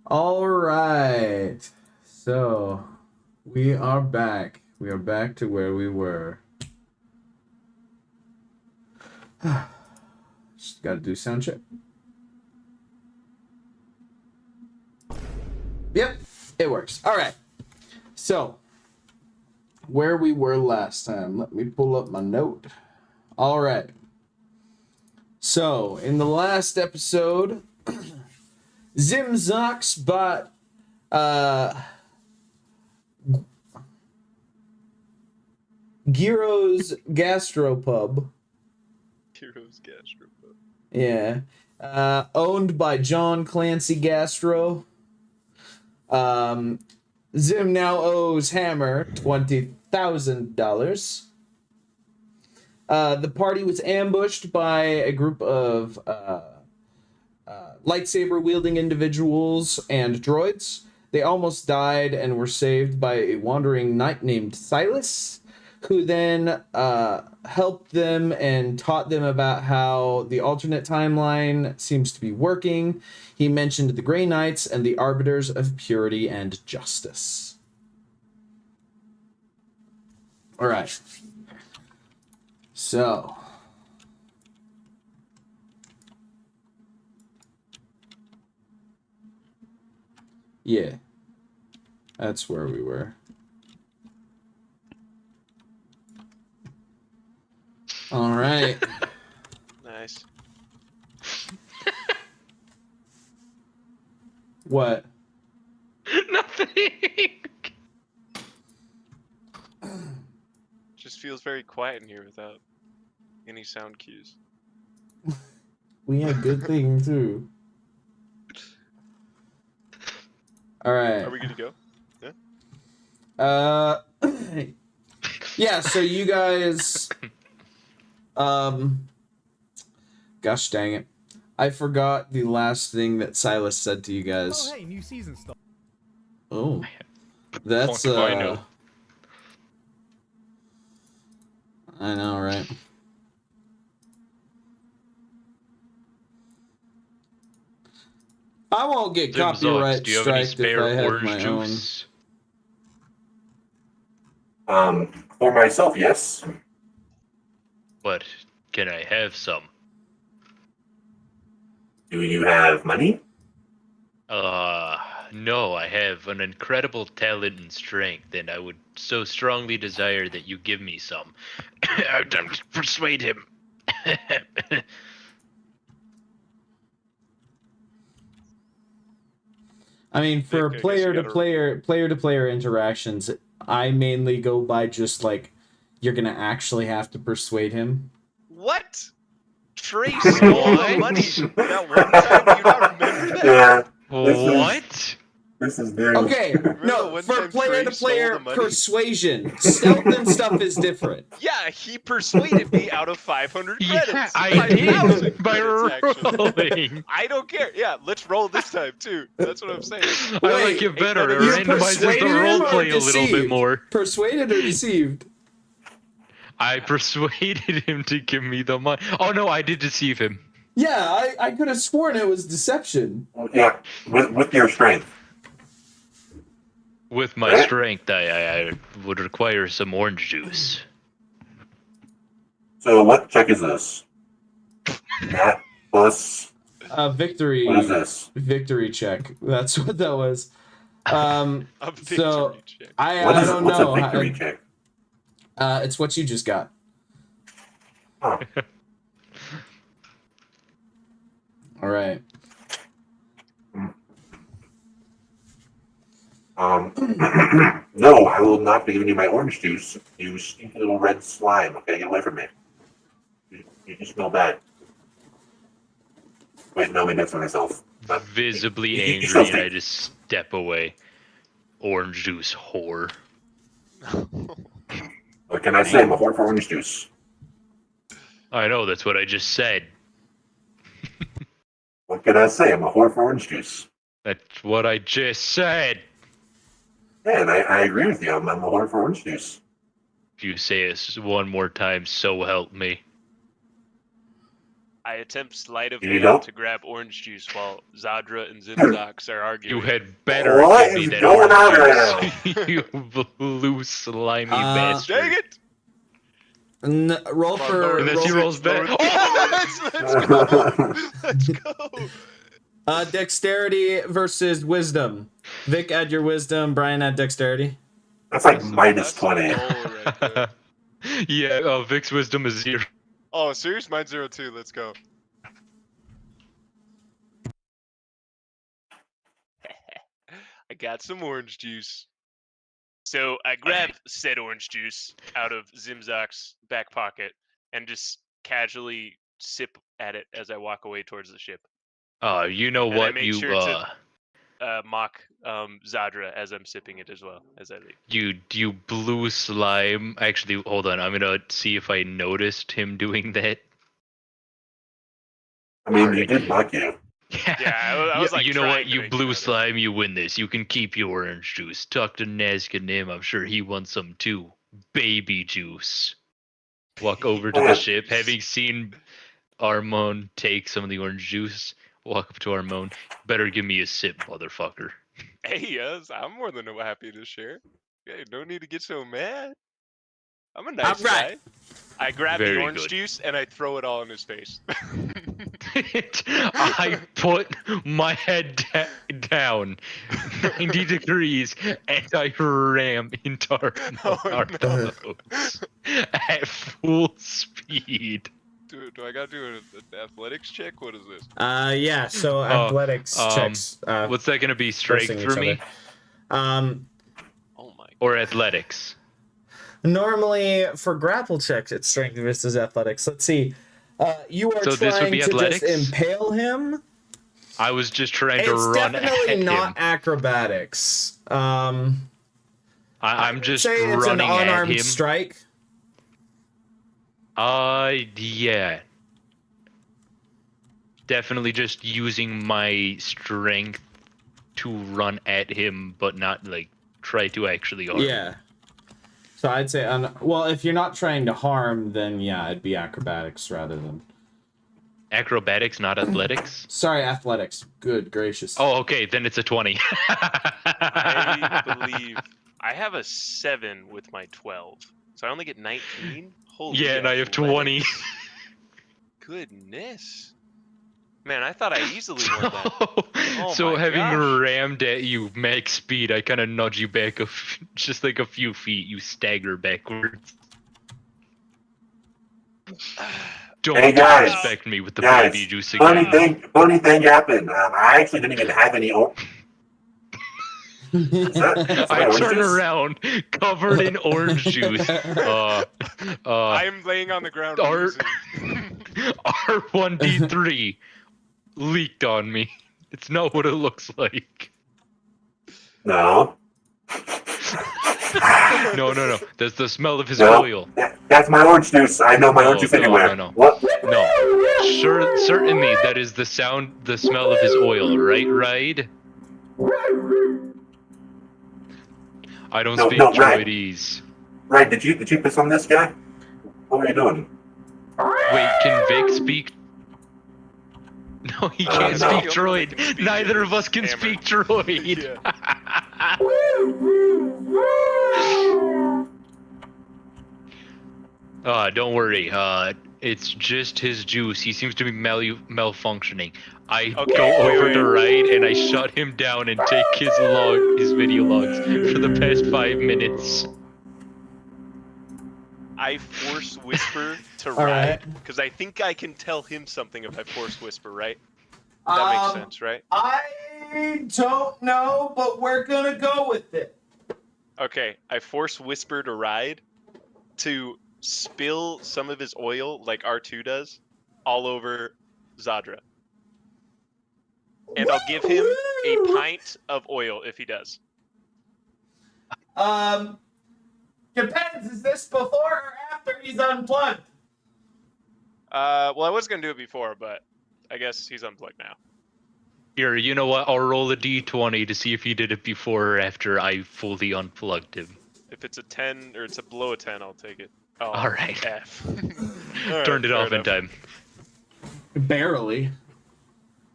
All right. So we are back. We are back to where we were. Just got to do sound check. Yep, it works. All right. So where we were last time. Let me pull up my note. All right. So in the last episode, Zimzox bought Gyro's Gastropub. Heroes Gastropub. Yeah. Owned by John Clancy Gastro. Zim now owes Hammer $20,000. The party was ambushed by a group of lightsaber-wielding individuals and droids. They almost died and were saved by a wandering knight named Silas, who then helped them and taught them about how the alternate timeline seems to be working. He mentioned the Grey Knights and the Arbiters of Purity and Justice. All right. So... yeah. That's where we were. All right. Nice. What? Nothing. Just feels very quiet in here without any sound cues. We had good thing too. All right. Are we good to go? Yeah, so you guys gosh dang it. I forgot the last thing that Silas said to you guys. Oh, hey, new season stuff. Oh. That's Fuck if I know. I know, right? I won't get copyright do you have any striked if spare I have orange my juice? For myself, yes. But can I have some? Do you have money? No, I have an incredible talent and strength, and I would so strongly desire that you give me some. I'm persuade him. I mean, for I guess you gotta- player-to-player interactions, I mainly go by just like, you're gonna actually have to persuade him. What? Trace stole the money that one time? Do you not remember that? Yeah. What? This is new. Okay, Remember no, one for time player-to-player Trey stole the money? persuasion, stealth and stuff is different. Yeah, he persuaded me out of 500 credits. Yeah, I 5,000 did by credits, actually. rolling. I don't care. Yeah, let's roll this time too. That's what I'm saying. I Wait, like it better. It you randomizes persuaded the him or roleplay a little bit deceived? more. Persuaded or deceived? I persuaded him to give me the money. Oh no, I did deceive him. Yeah, I could have sworn it was deception. Yeah, with your strength. With my strength, I would require some orange juice. So what check is this? That plus... Victory. What is this? Victory check. That's what that was. A victory So check. I What's don't a know. victory check? It's what you just got. Huh. All right. No, I will not be giving you my orange juice. You stinky little red slime. Okay, get away from me. You smell bad. Wait, no, maybe that's for myself. But Visibly you angry, still and I stink. just step away. Orange juice whore. What can I say? I'm a whore for orange juice. I know, that's what I just said. What can I say? I'm a whore for orange juice. That's what I just said. Yeah, and I agree with you. I'm a whore for orange juice. If you say it one more time, so help me. I attempt sleight of You hand don't? to grab orange juice while Zadra and Zimzox are arguing. You had better What give me is that going on orange right juice. You blue slimy Uh, bastard. Dang it! Roll Come on, for lower Unless roll, he rolls lower bad. Yes, let's go! Let's go! dexterity versus wisdom. Vic, add your wisdom. Brian, add dexterity. That's like That's minus a 20. goal right there. Yeah, Vic's wisdom is 0. Oh, serious? Mine's 0 too. Let's go. I got some orange juice. So I grab said orange juice out of Zimzox's back pocket and just casually sip at it as I walk away towards the ship. You know And I what? make You sure to mock Zadra as I'm sipping it as well as I leave. you blue slime. Actually, hold on. I'm gonna see if I noticed him doing that. I mean, he Alright. did bug you. Yeah, I was like, you know trying what? to You make blue notice. slime, you win this. You can keep your orange juice. Talk to Nazca and him. I'm sure he wants some too. Baby juice. Walk over to the ship, having seen Armon take some of the orange juice. Walk up to Armon. Better give me a sip, motherfucker. Hey, yes, I'm more than happy to share. Hey, no need to get so mad. I'm a nice Alright. guy. I grab Very the orange good. juice and I throw it all in his face. I put my head down 90 degrees and I ram into our no. nose at full speed. Do I gotta do an athletics check? What is this? Yeah. So athletics checks. What's that gonna be? Strength forcing for each me? other. Oh my. Or athletics? Normally for grapple checks, it's strength versus athletics. Let's see. You are So this would trying be to just athletics? impale him. I was just trying to It's run definitely at not him. acrobatics. I'm just say it's an running at unarmed him. strike. Yeah. Definitely just using my strength to run at him, but not like try to actually harm him. Yeah. So I'd say, well, if you're not trying to harm, then yeah, it'd be acrobatics rather than. Acrobatics, not athletics. Sorry, athletics. Good gracious. Oh, okay, then it's a 20. I believe I have a 7 with my 12, so I only get 19. Holy Yeah, and I have 20. athletics. Goodness. Man, I thought I easily won that. Oh So my having gosh. rammed at you max speed, I kind of nudge you back just like a few feet. You stagger backwards. Don't Hey, guys. disrespect me with the Guys, baby juice funny again. thing happened. I actually didn't even have any. I turn around, covered in orange juice. I'm laying on the ground. R1D3 leaked on me. It's not what it looks like. No. No. That's the smell of his No. oil. That's my orange juice. I know my orange juice anywhere. No. What? No. Certainly that is the smell of his oil, right, Ride? I don't speak droidese. Right, did you piss on this guy? What were you doing? Wait, can Vic speak? No, he can't no. speak droid. Neither of us can speak droid. Don't worry. It's just his juice. He seems to be malfunctioning. I go over to Ride and I shut him down and take his video logs for the past 5 minutes. I force whisper to All right. Ride because I think I can tell him something if I force whisper, right? That makes sense, right? I don't know, but we're gonna go with it. Okay, I force whisper to Ride to spill some of his oil, like R2 does, all over Zadra. And I'll give him a pint of oil if he does. Depends. Is this before or after he's unplugged? Well, I was gonna do it before, but I guess he's unplugged now. Here, you know what? I'll roll a d20 to see if he did it before or after I fully unplugged him. If it's a 10 or it's a below a 10, I'll take it. Oh, All right. F. Turned it off in time. Barely.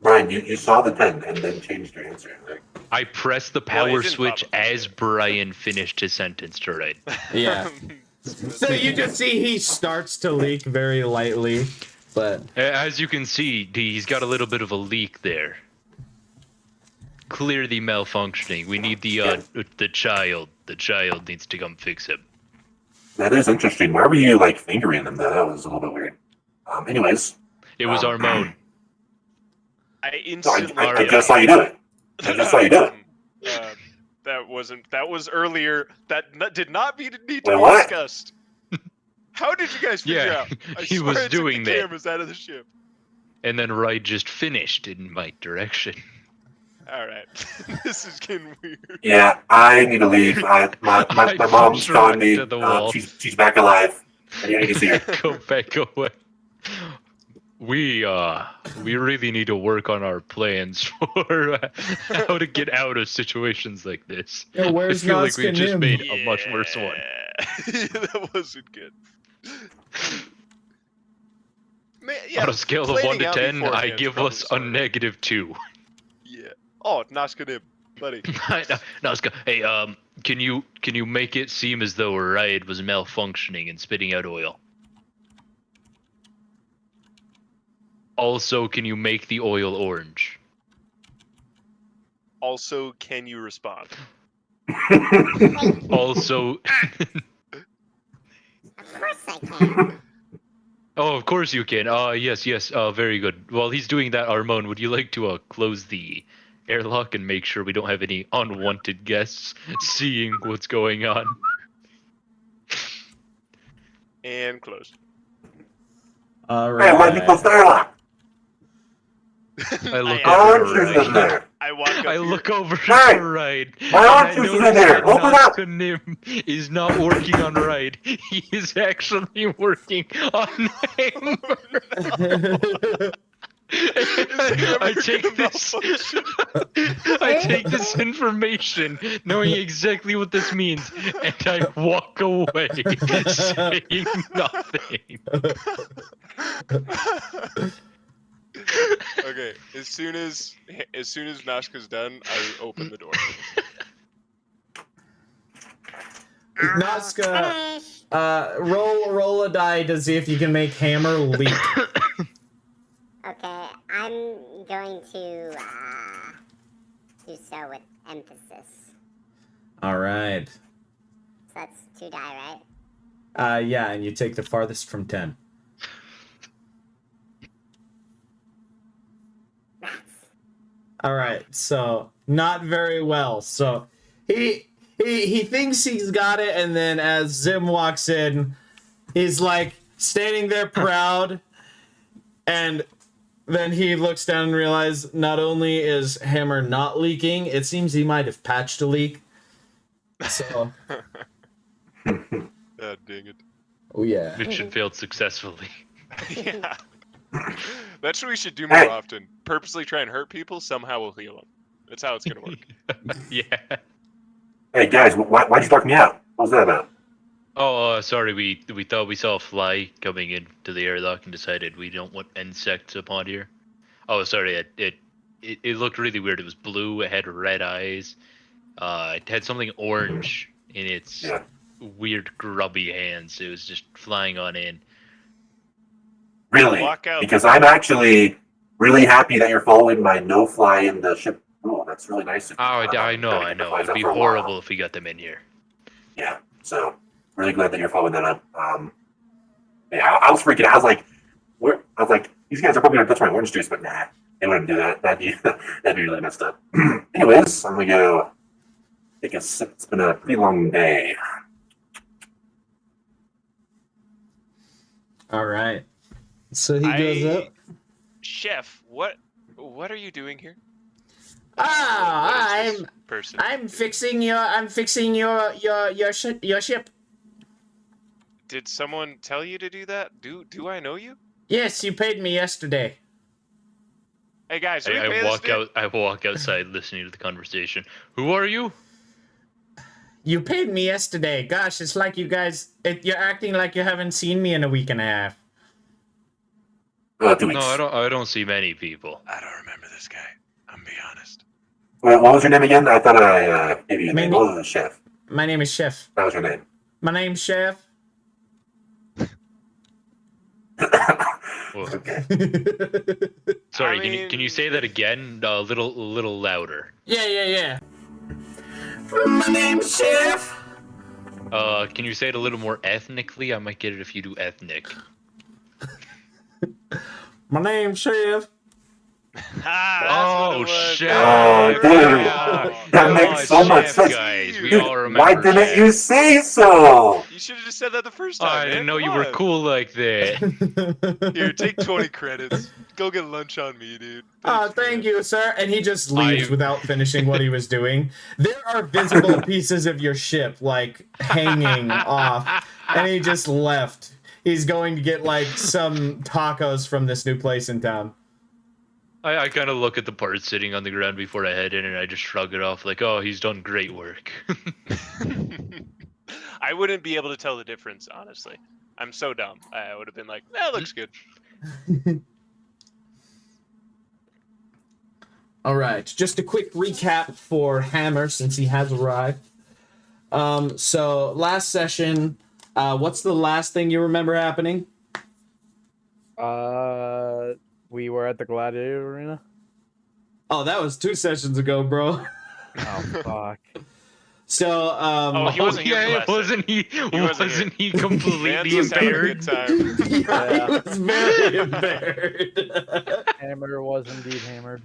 Brian, you saw the 10 and then changed your answer. Right? I pressed the Well, power it didn't switch pop up. as Brian finished his sentence to write. Yeah. So you just see he starts to leak very lightly, but As you can see, he's got a little bit of a leak there. Clearly malfunctioning. We need the child. The child needs to come fix him. That is interesting. Why were you like fingering them? That was a little bit weird. Anyways, It was Armon. I no, instantly. I just saw you do it. I just saw you do it. That wasn't. That was earlier. That did not need to be Wait, what? discussed. How did you guys figure Yeah, out? I he swear was I took doing the that. cameras out of the ship. And then Ride just finished in my direction. All right, this is getting weird. Yeah, I need to leave. My mom's pushed telling me to the wall. she's back alive. I need to see her. Go back away. We really need to work on our plans for how to get out of situations like this. Yeah, where's I feel like we Nazca just Nim? made a much worse one. Yeah, that wasn't good. Man, yeah, On a scale of 1 planning to out 10, I beforehand is give probably us a smart. -2. Yeah. Oh, Nazca, buddy. No, hey, can you make it seem as though Ride was malfunctioning and spitting out oil? Also, can you make the oil orange? Also, can you respond? Also, Of course I can. oh, of course you can. Yes, very good. While he's doing that, Armon, would you like to close the airlock and make sure we don't have any unwanted guests seeing what's going on? And close. all Hey, why'd you close the airlock? I look I over Orange to juice is in Ride. there. I walk up I here. look over Hey, to Ride. my orange and I juice is in notice there. that Open up. Nazca Nim is not working on Ride. He is actually working on him. I take this. I take this information, knowing exactly what this means, and I walk away, saying nothing. Okay, as soon as Nazca's done, I open the door. Nazca, Finish. roll a die to see if you can make Hammer leak. Okay, I'm going to do so with emphasis. All right. So that's 2 die, right? Yeah, and you take the farthest from 10. Rats. All right, so not very well. So he thinks he's got it, and then as Zim walks in, he's like standing there proud, and then he looks down and realizes not only is Hammer not leaking, it seems he might have patched a leak. So, Ah, dang it. oh yeah. Mission failed successfully. Yeah. That's what we should do more often. Purposely try and hurt people, somehow we'll heal them. That's how it's gonna work. Yeah. Hey guys, why'd you talk me out? What was that about? Oh, sorry. We thought we saw a fly coming into the airlock and decided we don't want insects upon here. Oh, sorry. It looked really weird. It was blue. It had red eyes. It had something orange in its Yeah. weird grubby hands. It was just flying on in. Really? Walk out. Because I'm actually really happy that you're following my no-fly in the ship rule. That's really nice of you. Oh, I know. Gotta get the It flies would out be for a while. horrible if we got them in here. Yeah, so really glad that you're following that up. Yeah, I was freaking out. I was like, these guys are probably gonna touch my orange juice, but nah, they wouldn't do that. That'd be really messed up. Anyways, I'm gonna go take a sip. It's been a pretty long day. All right. So he goes up. Chef, what are you doing here? Ah, What is this person. I'm fixing your ship. Did someone tell you to do that? Do I know you? Yes, you paid me yesterday. Hey guys, we pay I this walk dude? out. I walk outside, listening to the conversation. Who are you? You paid me yesterday. Gosh, it's like you guys. You're acting like you haven't seen me in a week and a half. 2 weeks. No, I don't see many people. I don't remember this guy. I'm gonna be honest. What was your name again? I thought I gave you a name. Mandy? What was the chef? My name is Chef. That was your name. My name's Chef. Whoa. Okay. Sorry, I can you say that again? A little louder. Yeah. My name's Chef. Can you say it a little more ethnically? I might get it if you do ethnic. My name's Chef. Oh, shit. Oh, dude. Yeah. That makes so much Chef, sense. guys. We Dude, all remember why didn't Chef. you say so? You should have just said that the first time. I man. didn't know Come you were on. cool like that. Here, take 20 credits. Go get lunch on me, dude. Oh, Thanks, thank man. you, sir. And he just leaves I- without finishing what he was doing. There are visible pieces of your ship, like, hanging off. And he just left. He's going to get, like, some tacos from this new place in town. I kind of look at the parts sitting on the ground before I head in, and I just shrug it off like, oh, he's done great work. I wouldn't be able to tell the difference, honestly. I'm so dumb. I would have been like, that looks good. All right, just a quick recap for Hammer since he has arrived. So last session, what's the last thing you remember happening? We were at the Gladiator Arena. Oh, that was 2 sessions ago, bro. Oh fuck! So, Oh, he wasn't here for yeah, last wasn't he? wasn't He Man completely just having a impaired? good time. yeah, he was very impaired. Hammer was indeed hammered.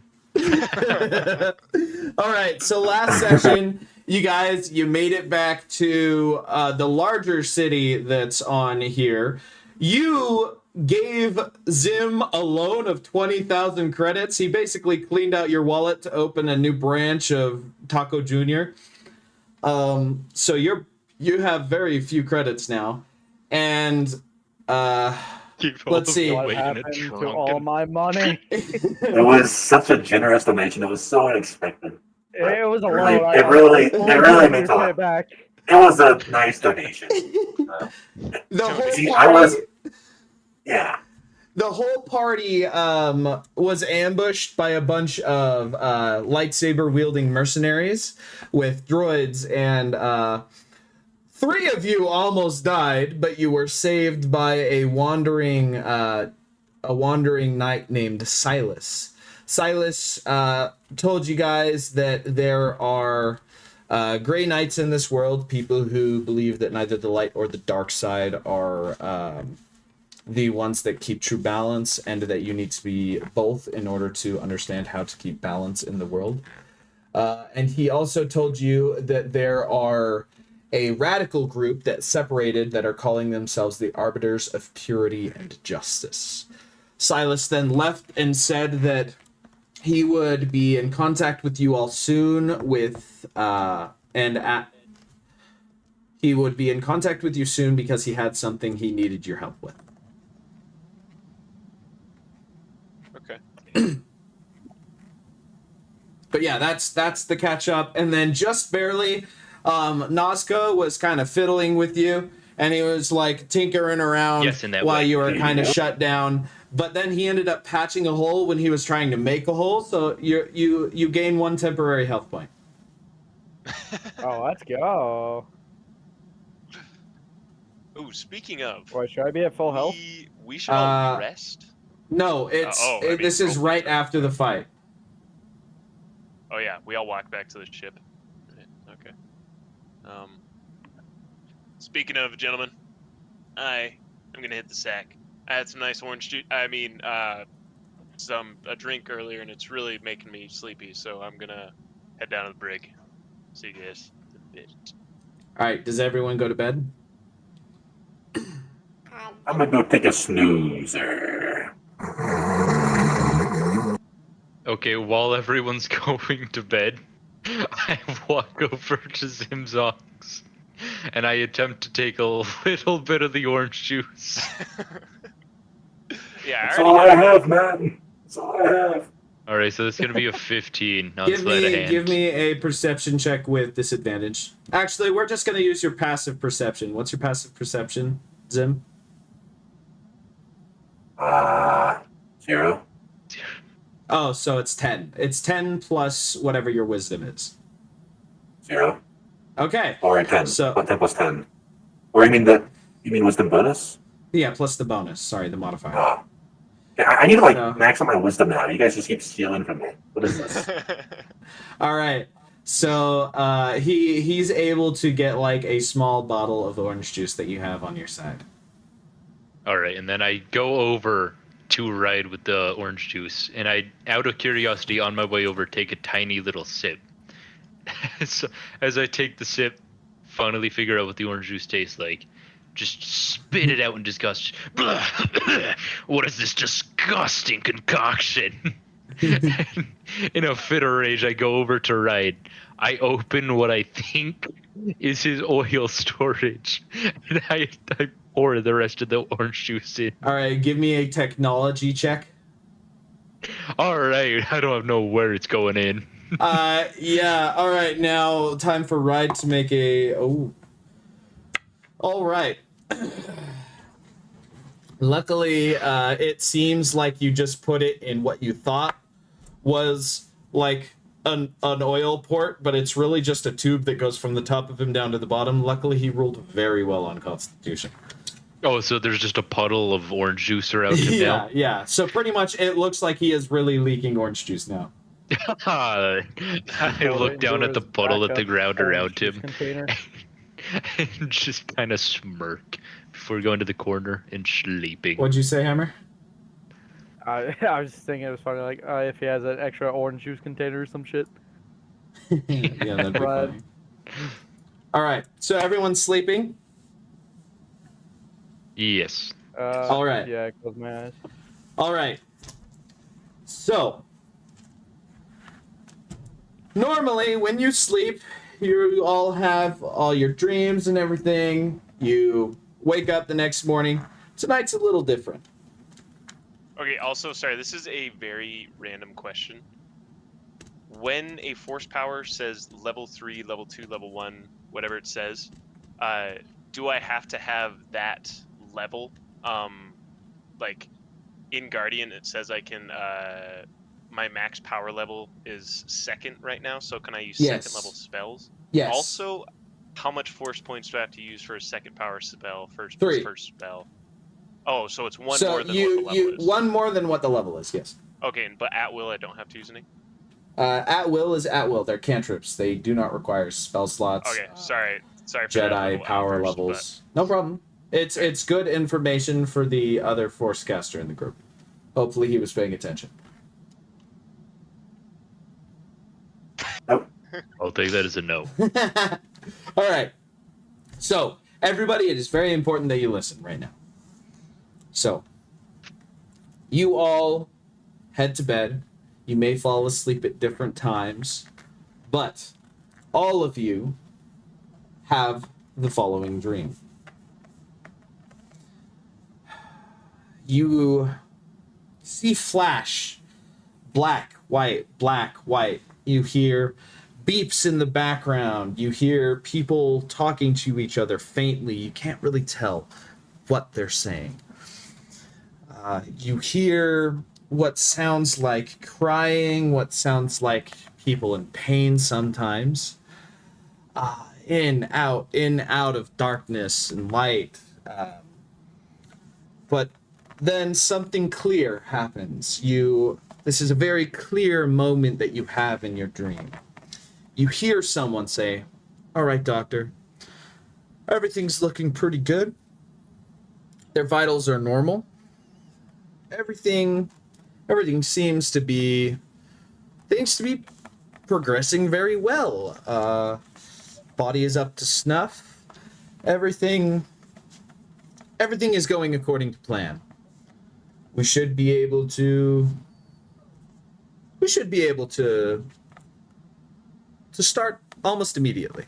All right, so last session, you made it back to the larger city that's on here. You gave Zim a loan of 20,000 credits. He basically cleaned out your wallet to open a new branch of Taco Jr. So you have very few credits now, and let's see. What Weight in a happened to trunk all and- my money? It was such a generous donation. It was so unexpected. It was a Really- loan. it really meant a pay lot. it back. It was a nice donation. The whole See, party, yeah. the whole party was ambushed by a bunch of lightsaber wielding mercenaries with droids, and 3 of you almost died, but you were saved by a wandering knight named Silas. Silas told you guys that there are gray knights in this world, people who believe that neither the light or the dark side are the ones that keep true balance, and that you need to be both in order to understand how to keep balance in the world. And he also told you that there are a radical group that separated that are calling themselves the Arbiters of Purity and Justice. Silas then left and said that he would be in contact with you all soon he would be in contact with you soon because he had something he needed your help with. Okay. But yeah, that's the catch up. And then just barely, Nazca was kind of fiddling with you, and he was like tinkering around Yes, in that while way. you were kind of shut down. But then he ended up patching a hole when he was trying to make a hole, so you gain 1 temporary health point. Oh, let's go. Ooh, speaking of, Boy, should I be at full health? we should all rest. No, this is right after the fight. Oh yeah, we all walk back to the ship. Right, okay. Speaking of, gentlemen, I'm gonna hit the sack. I had some nice orange juice. I mean, a drink earlier, and it's really making me sleepy. So I'm gonna head down to the brig. See you guys in a bit. All right, does everyone go to bed? I'm gonna go take a snoozer. Okay, while everyone's going to bed, I walk over to Zimzox and I attempt to take a little bit of the orange juice. Yeah, That's all I have, man. That's all I have. Alright, so that's gonna be a 15 on Give sleight of hand. me a perception check with disadvantage. Actually, we're just gonna use your passive perception. What's your passive perception, Zim? 0. Oh, so it's 10. It's 10 plus whatever your wisdom is. 0. Okay. Or 10. So 10 plus 10. Or you mean wisdom bonus? yeah, plus the bonus. Sorry, the modifier. Oh. Yeah, I need to So- max out my wisdom now. You guys just keep stealing from me. What is this? All right. So he's able to get like a small bottle of orange juice that you have on your side. All right, and then I go over to ride with the orange juice, and I, out of curiosity, on my way over, take a tiny little sip. So as I take the sip, finally figure out what the orange juice tastes like. Just spit it out in disgust. What is this disgusting concoction? And in a fit of rage, I go over to Ride. I open what I think is his oil storage, and I pour the rest of the orange juice in. All right, give me a technology check. All right, I don't know where it's going in. Yeah. All right, now time for Ride to make a. Oh. All right. Luckily, it seems like you just put it in what you thought was like an oil port, but it's really just a tube that goes from the top of him down to the bottom. Luckily, he rolled very well on Constitution. Oh, so there's just a puddle of orange juice around him Yeah, now? yeah. So pretty much it looks like he is really leaking orange juice now. I look down at the puddle at the ground around him Container. and just kind of smirk before going to the corner and sleeping. What'd you say, Hammer? I was just thinking it was funny, like if he has an extra orange juice container or some shit. Yeah, that'd be Right. funny. All right, so everyone's sleeping. Yes. All right. Yeah, close my eyes. All right. So, normally when you sleep, you all have all your dreams and everything. You wake up the next morning. Tonight's a little different. Okay, also, sorry, this is a very random question. When a force power says level 3, level 2, level 1, whatever it says, do I have to have that level? Like, in Guardian, it says I can, my max power level is 2nd right now, so can I use Yes. 2nd level spells? Yes. Also, how much force points do I have to use for a 2nd power spell, first 3. spell? Oh, so it's one So more than you what the level is. one more than what the level is. Yes. Okay, but at will I don't have to use any? At will is at will. They're cantrips. They do not require spell slots. Okay, sorry for that Jedi little power outburst, levels. No problem. It's good information for the other force caster in the group. Hopefully he was paying attention. I'll take that as a no. All right. So, everybody, it is very important that you listen right now. So, you all head to bed. You may fall asleep at different times, but all of you have the following dream. You see flash, black, white, black, white. You hear beeps in the background. You hear people talking to each other faintly. You can't really tell what they're saying. You hear what sounds like crying, what sounds like people in pain sometimes. In, out of darkness and light. But then something clear happens. This is a very clear moment that you have in your dream. You hear someone say, "All right, doctor, everything's looking pretty good. Their vitals are normal. Everything seems to be progressing very well. Body is up to snuff. Everything is going according to plan. We should be able to start almost immediately."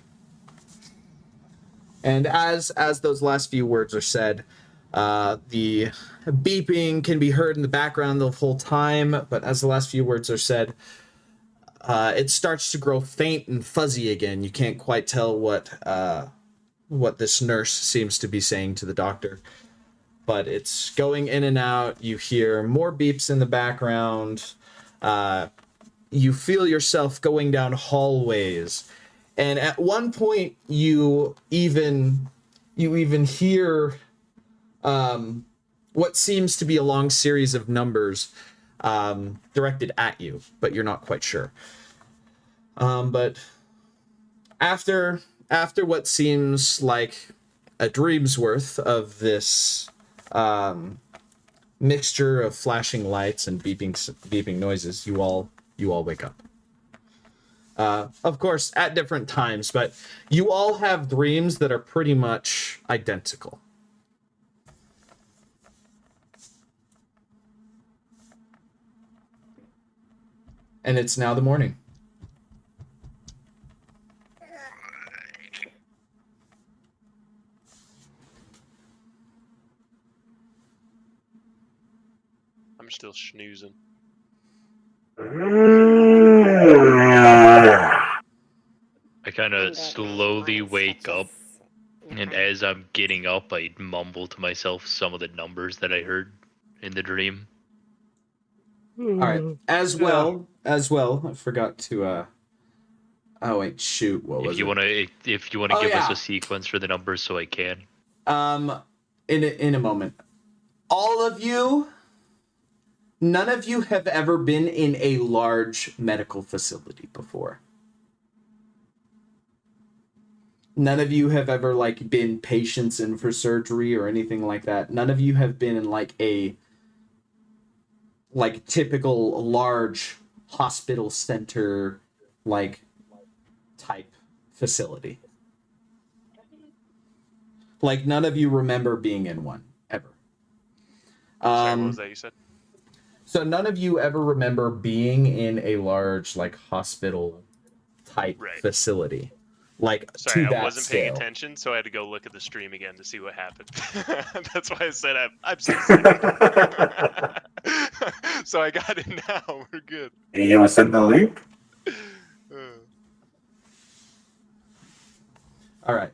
And as those last few words are said, the beeping can be heard in the background the whole time, but as the last few words are said, it starts to grow faint and fuzzy again. You can't quite tell what this nurse seems to be saying to the doctor. but it's going in and out. You hear more beeps in the background. You feel yourself going down hallways, and at one point you even hear what seems to be a long series of numbers directed at you, but you're not quite sure. But after what seems like a dream's worth of this mixture of flashing lights and beeping noises, you all wake up. Of course, at different times, but you all have dreams that are pretty much identical. And it's now the morning. I'm still snoozing. I kind of slowly wake up, and as I'm getting up, I mumble to myself some of the numbers that I heard in the dream. All right. As well, I forgot to oh wait, shoot, what was If you it? want to, if you want to give us a sequence for the numbers, so I can. In a moment. All of you, none of you have ever been in a large medical facility before. None of you have ever like been patients in for surgery or anything like that. None of you have been in like a typical large hospital center like type facility. Like none of you remember being in one ever. Sorry, what was that you said? So none of you ever remember being in a large like hospital type facility. Like Sorry, to that I wasn't scale. paying attention, so I had to go look at the stream again to see what happened. That's why I said I'm so sick. So I got it now. We're good. You was in the loop? All right.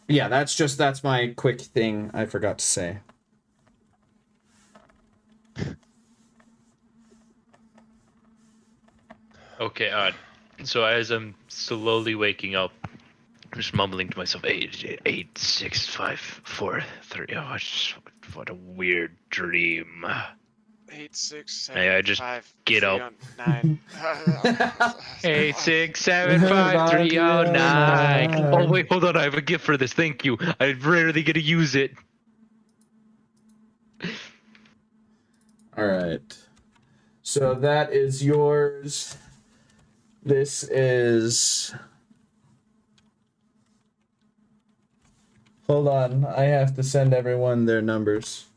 Yeah, that's my quick thing I forgot to say. Okay, so as I'm slowly waking up, I'm just mumbling to myself, 8, 6, 5, 4, 3. Oh, what a weird dream. 8, 6, Hey, 7, I just 5, get 3, up. 9. 8, 6, 7, 5, 3, 9. Oh wait, hold on, I have a gift for this. Thank you. I'm rarely gonna use it. All right. So that is yours. This is... Hold on. I have to send everyone their numbers.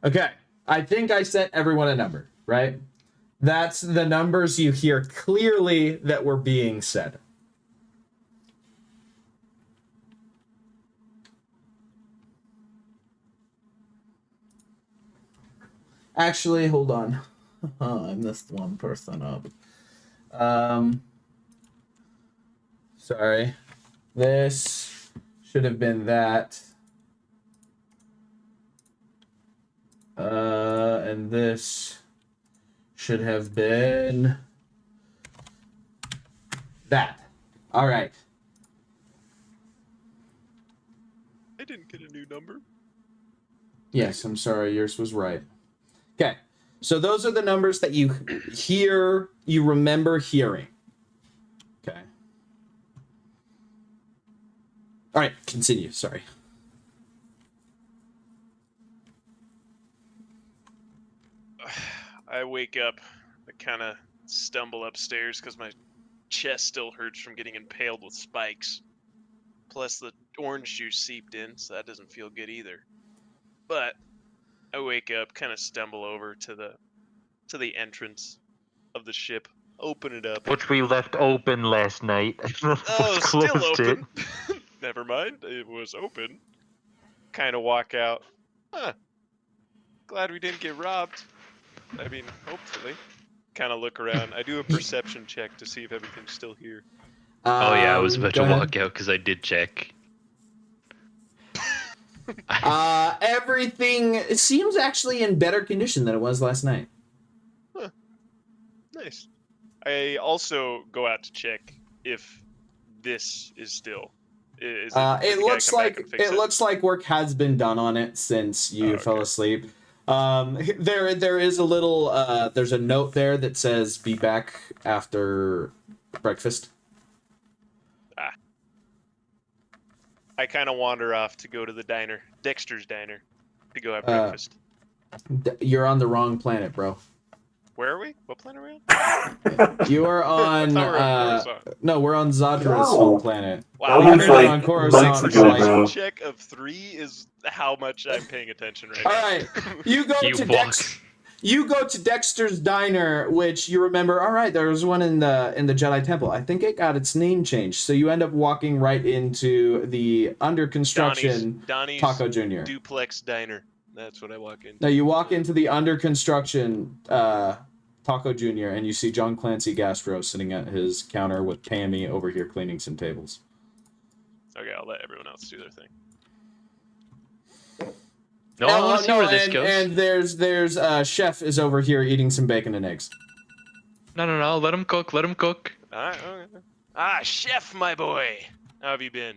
Okay, I think I sent everyone a number, right? That's the numbers you hear clearly that were being said. Actually, hold on. I messed one person up. Sorry. This should have been that. And this should have been that. All right. I didn't get a new number. Yes, I'm sorry. Yours was right. Okay. So those are the numbers that you hear, you remember hearing. Okay. All right, continue. Sorry. I wake up. I kind of stumble upstairs because my chest still hurts from getting impaled with spikes. Plus, the orange juice seeped in, so that doesn't feel good either. But I wake up, kind of stumble over to the entrance, of the ship, open it up. Which we left open last night. Oh, Let's still close it. open. Never mind, it was open. Kind of walk out. Huh. Glad we didn't get robbed. I mean, hopefully. Kind of look around. I do a perception check to see if everything's still here. Oh yeah, I was about Go to ahead. walk out because I did check. Everything seems actually in better condition than it was last night. Nice. I also go out to check if this is still. Is does It the guy looks come back like and fix it looks like work has been done on it since you fell okay. asleep. There is a little there's a note there that says be back after breakfast. I kind of wander off to go to the diner, Dexter's Diner, to go have breakfast. You're on the wrong planet, bro. Where are we? What planet are we on? You are on I thought we were on Coruscant. no, we're on Zadra's No. home planet. Wow, That was You're like on months Coruscant, ago, like- bro. check of 3 is how much I'm paying attention right All now. right, you go You to walk. You go to Dexter's Diner, which you remember. All right, there was one in the Jedi Temple. I think it got its name changed. So you end up walking right into the under construction Donnie's Taco Jr. Duplex Diner. That's what I walk in. Now you walk into the under construction Taco Jr. and you see John Clancy Gastro sitting at his counter with Pammy over here cleaning some tables. Okay, I'll let everyone else do their thing. No, I want to see where this and, goes. And there's Chef is over here eating some bacon and eggs. No. Let him cook. Let him cook. All right, okay. Chef, my boy. How have you been?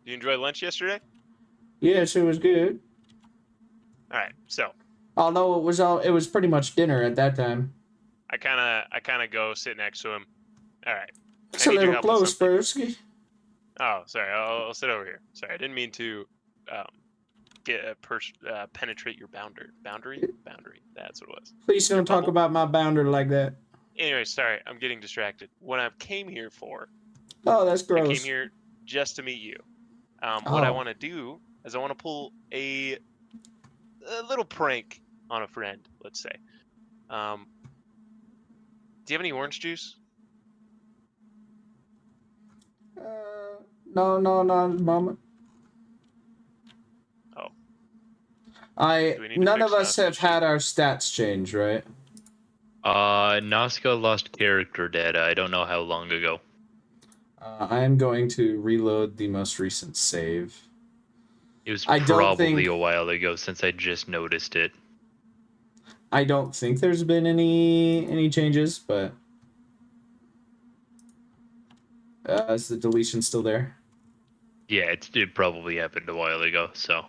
Did you enjoy lunch yesterday? Yes, it was good. All right, so Although it was pretty much dinner at that time. I kind of go sit next to him. All right. It's I a need your little help with close, something. Broski. Oh, sorry. I'll sit over here. Sorry, I didn't mean to penetrate your boundary. That's what it was. Please don't talk bubble. about my boundary like that. Anyway, sorry. I'm getting distracted. What I came here for, Oh, that's I gross. came here just to meet you. What I Oh. want to do is I want to pull a little prank on a friend, let's say. Do you have any orange juice? No, not at the moment. Oh. Do we need to None of fix us have Nasa's had our stats change, right? Nazca lost character data. I don't know how long ago. I am going to reload the most recent save. It was I don't probably think- a while ago since I just noticed it. I don't think there's been any changes, but is the deletion still there? Yeah, it probably happened a while ago. So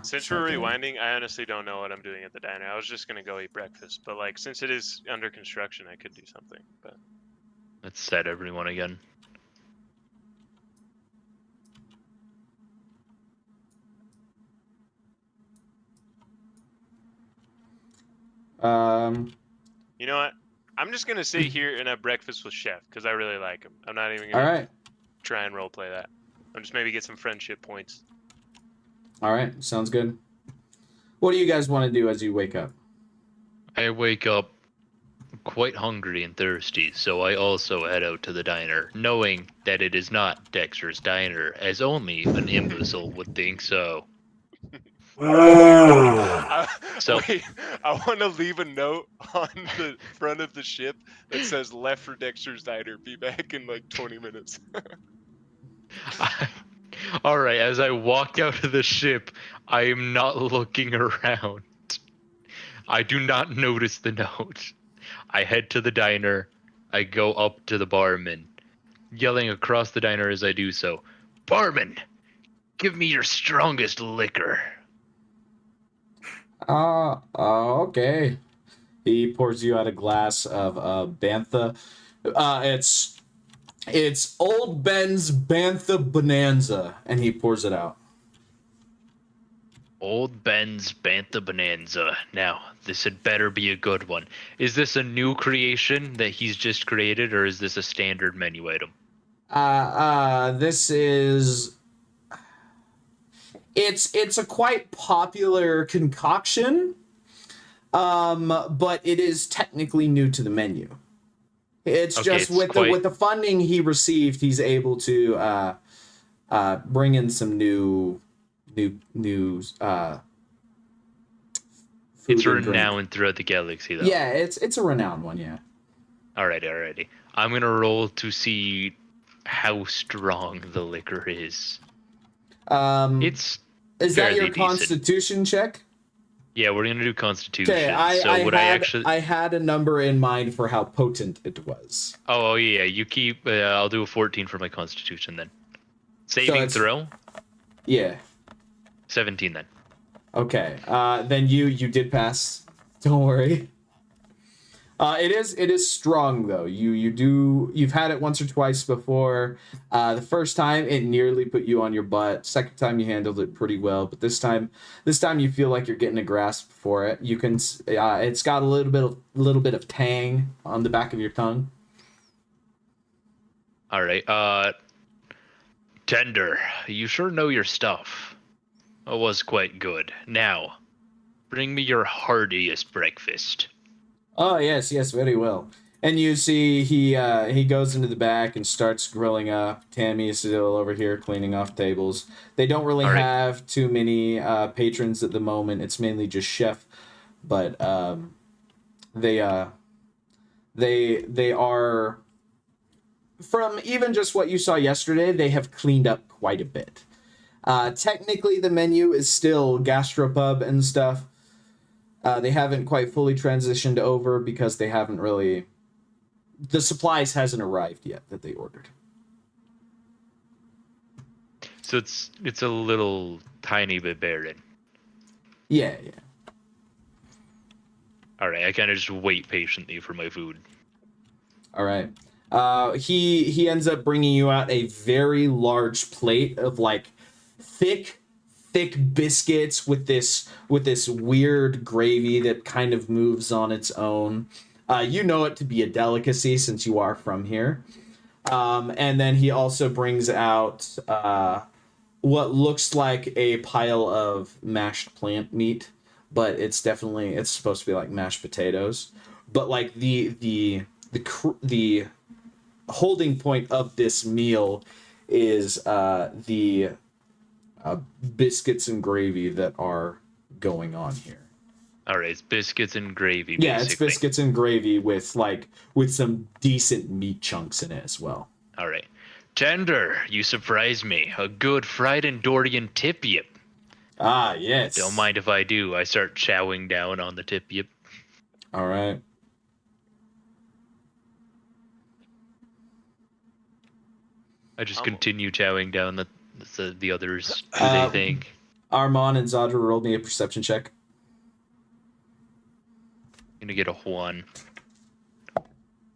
Since we're something. rewinding, I honestly don't know what I'm doing at the diner. I was just gonna go eat breakfast, but like since it is under construction, I could do something. But let's set everyone again. you know what? I'm just gonna sit here and have breakfast with Chef because I really like him. I'm not even All gonna right, try and roleplay that. I'm just maybe get some friendship points. all right, sounds good. What do you guys want to do as you wake up? I wake up quite hungry and thirsty, so I also head out to the diner, knowing that it is not Dexter's Diner, as only an imbecile would think so. So- Wait, I want to leave a note on the front of the ship that says "Left for Dexter's Diner. Be back in like 20 minutes." All right, as I walk out of the ship, I am not looking around. I do not notice the note. I head to the diner. I go up to the barman, yelling across the diner as I do so, "Barman, give me your strongest liquor." Okay. He pours you out a glass of Bantha. It's Old Ben's Bantha Bonanza, and he pours it out. Old Ben's Bantha Bonanza. Now, this had better be a good one. Is this a new creation that he's just created, or is this a standard menu item? This is. It's a quite popular concoction. But it is technically new to the menu. It's Okay, just it's with the funding he received, he's able to bring in some new food It's and drink. renowned throughout the galaxy, though. Yeah, it's a renowned one. Yeah. Alrighty. I'm gonna roll to see how strong the liquor is. It's Is that your fairly decent. Constitution check? Yeah, we're gonna do Constitution. Okay, I had a number in mind for how potent it was. Oh yeah, you keep. I'll do a 14 for my Constitution then. Saving it's- throw. Yeah. 17 then. Okay. Then you did pass. Don't worry. It is strong though. You've had it once or twice before. The first time it nearly put you on your butt. Second time you handled it pretty well, but this time you feel like you're getting a grasp for it. You can. It's got a little bit of tang on the back of your tongue. All right. Tender, you sure know your stuff. It was quite good. Now, bring me your heartiest breakfast. Oh yes, very well. And you see he goes into the back and starts grilling up. Tammy is still over here cleaning off tables. They don't really All right. have too many patrons at the moment. It's mainly just chef, but they are, from even just what you saw yesterday, they have cleaned up quite a bit. Technically, the menu is still gastropub and stuff. They haven't quite fully transitioned over because they haven't really... The supplies hasn't arrived yet that they ordered. So it's a little tiny bit barren. Yeah. All right, I kind of just wait patiently for my food. All right. He ends up bringing you out a very large plate of like thick biscuits with this weird gravy that kind of moves on its own. You know it to be a delicacy since you are from here. And then he also brings out what looks like a pile of mashed plant meat, but it's supposed to be like mashed potatoes. But like the holding point of this meal is the biscuits and gravy that are going on here. All right, it's biscuits and gravy. Yeah, basically. it's biscuits and gravy with some decent meat chunks in it as well. All right, Tender, you surprised me. A good fried Endorian tip yip. Ah, yes. Don't mind if I do. I start chowing down on the tip yip. All right. I just continue chowing down the others. Do they think? Armand and Zadra rolled me a perception check. I'm gonna get a 1.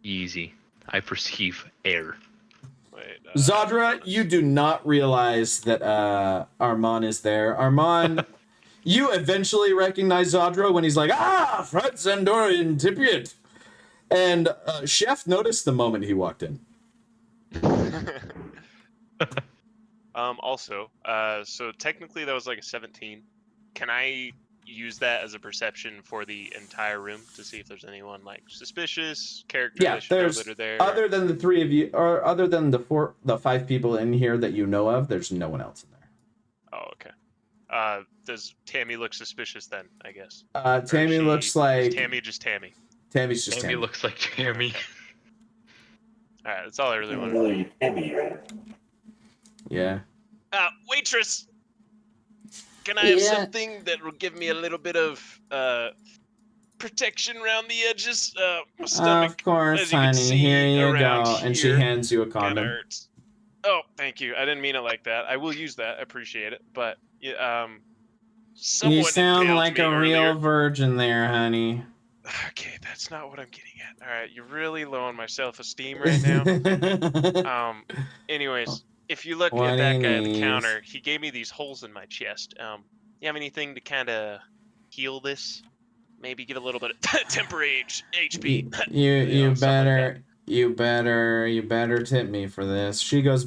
Easy. I perceive air. Wait, Zadra, you do not realize that Armand is there. Armand, you eventually recognize Zadra when he's like, Fred Zandorian Tipiot. And Chef noticed the moment he walked in. Also, so technically that was like a 17. Can I use that as a perception for the entire room to see if there's anyone like suspicious characters Yeah, I should know there's that are there? other than the three of you, or other than the 5 people in here that you know of, there's no one else in there. Oh, okay. Does Tammy look suspicious then? I guess. Tammy looks like Is Tammy just Tammy. Tammy's just Tammy Tammy. looks like Tammy. All right, that's all I really want to know. Really Timmy, right? Yeah. Waitress, can I have Yeah. something that will give me a little bit of protection around the edges? My stomach, Of course, as you can honey. see Here you around go. And she here, hands you a kinda condom. hurts. Oh, thank you. I didn't mean it like that. I will use that. I appreciate it. But someone You sound impaled like me a earlier. real virgin there, honey. Okay, that's not what I'm getting at. All right, you're really low on my self-esteem right now. Anyways, if you look What at that he guy at the needs. counter, he gave me these holes in my chest. You have anything to kind of heal this? Maybe give a little bit of temporary HP. You know, something like you better tip me for this. She comes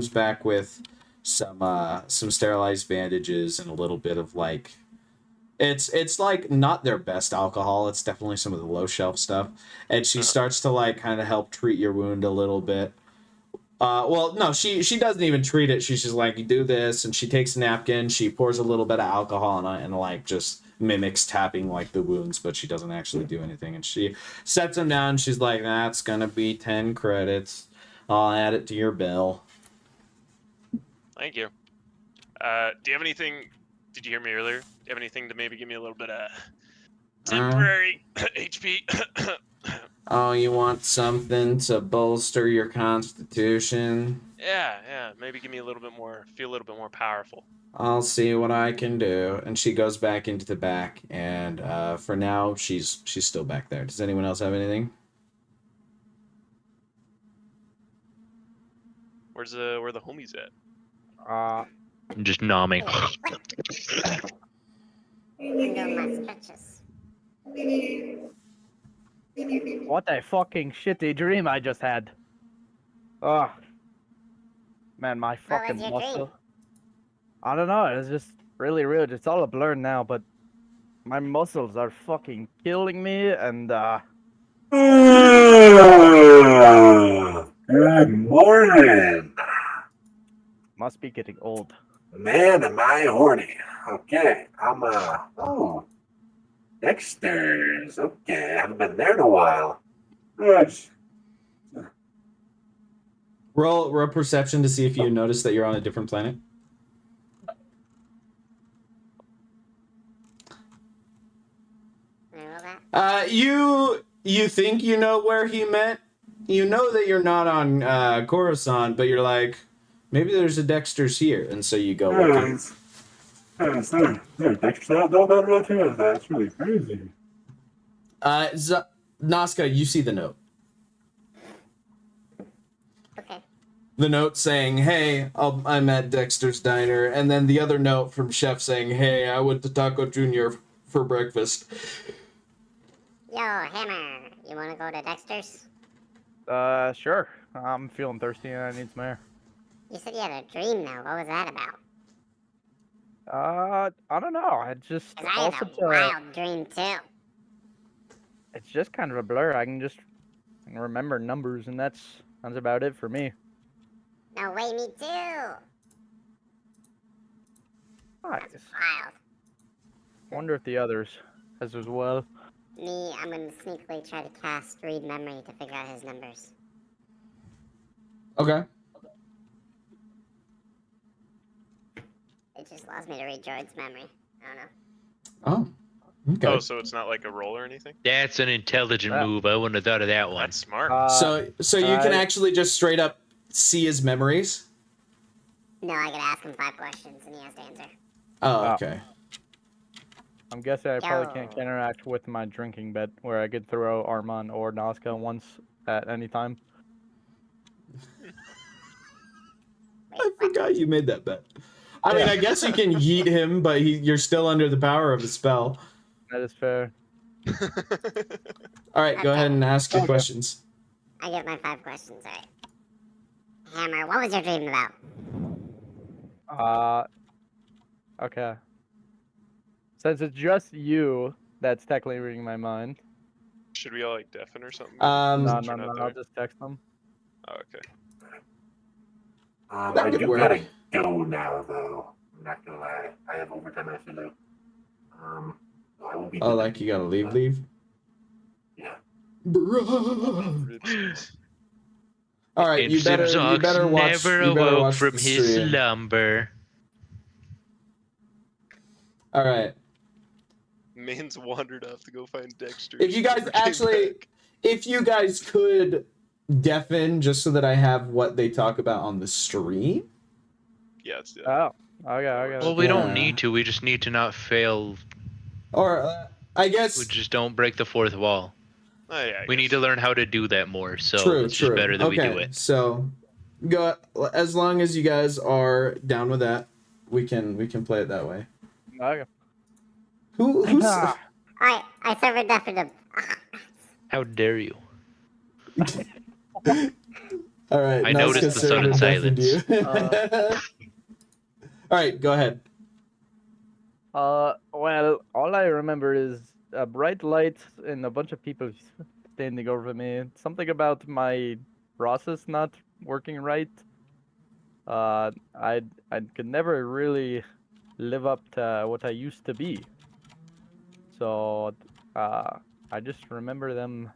back with some sterilized bandages and a little bit of like It's like not their best alcohol. It's definitely some of the low shelf stuff. And she starts to like kind of help treat your wound a little bit. Well, no, she doesn't even treat it. She's just like, you do this, and she takes a napkin, she pours a little bit of alcohol in it, and like just mimics tapping like the wounds, but she doesn't actually do anything. And she sets them down. She's like, that's gonna be 10 credits. I'll add it to your bill. Thank you. Do you have anything? Did you hear me earlier? Do you have anything to maybe give me a little bit of temporary HP? Oh, you want something to bolster your constitution? Yeah. Maybe give me a little bit more. Feel a little bit more powerful. I'll see what I can do. And she goes back into the back, and for now, she's still back there. Does anyone else have anything? Where the homies at? I'm just nomming. I'm doing my stretches. What a fucking shitty dream I just had. Oh. Man, my What fucking was your muscle. dream? I don't know, it's just really weird. It's all a blur now, but my muscles are fucking killing me, and Good morning. must be getting old. Man, am I horny. Okay, I'm, Dexter's. Okay, I haven't been there in a while. Yes. Roll perception to see if you notice that you're on a different planet. Can I roll that? You think you know where he met. You know that you're not on Coruscant, but you're like, maybe there's a Dexter's here, and so you go looking. Yes, there's Dexter's not know about it too. That's really crazy. Nazca, you see the note. Okay. The note saying, hey, I'm at Dexter's Diner. And then the other note from Chef saying, hey, I went to Taco Jr. for breakfast. Yo, Hammer, you want to go to Dexter's? Sure. I'm feeling thirsty and I need some air. You said you had a dream, though. What was that about? I don't know. I just 'Cause I had a wild dream, too. it's just kind of a blur. I can remember numbers, and that's about it for me. No way, me too. Nice. That's wild. Wonder if the others has as well. Me, I'm gonna sneakily try to cast read memory to figure out his numbers. Okay. It just allows me to read Droid's memory. I don't know. Oh. Okay. Oh, so it's not like a roll or anything? That's an intelligent move. I wouldn't have thought of that one. That's smart. So you can actually just straight up see his memories? No, I gotta ask him 5 questions and he has to answer. Oh, okay. I'm guessing I probably can't Yo. interact with my drinking bet, where I could throw Armand or Nazca once at any time. Wait, I what? forgot you made that bet. I mean, I guess you can yeet him, but you're still under the power of his spell. That is fair. All right, go ahead and ask your Okay. questions. I get my 5 questions, alright. Hammer, what was your dream about? Okay. Since it's just you that's technically reading my mind. Should we all like deafen or something? Um, No, Since no, we're no. not I'll there? just text them. Oh, okay. That I could do work. gotta go now, though. I'm not gonna lie. I have overtime I have to do. I will be. oh, like you gotta leave? Yeah. Bruh. All right, And you better Zimzox watch. never You better awoke watch from the his stream. slumber. All right. Man's wandered off to go find Dexter. If you guys Never came actually, back. if you guys could deafen just so that I have what they talk about on the stream. Yeah, it's Oh, okay. Well, we don't Yeah. need to. We just need to not fail. Or I We guess just don't break the fourth wall. Oh, yeah, I We need guess. to learn how to do that more. So true. it's just better that okay, we do it. so go as long as you guys are down with that, we can play it that way. Okay. Who's Ah, Alright, I server deafened him. How dare you? all right? I noticed Nazca the sudden server deafened silence. you. All right, go ahead. well, all all I remember is a bright light and a bunch of people standing over me. Something about my process not working right. I could never really live up to what I used to be. So, I just remember them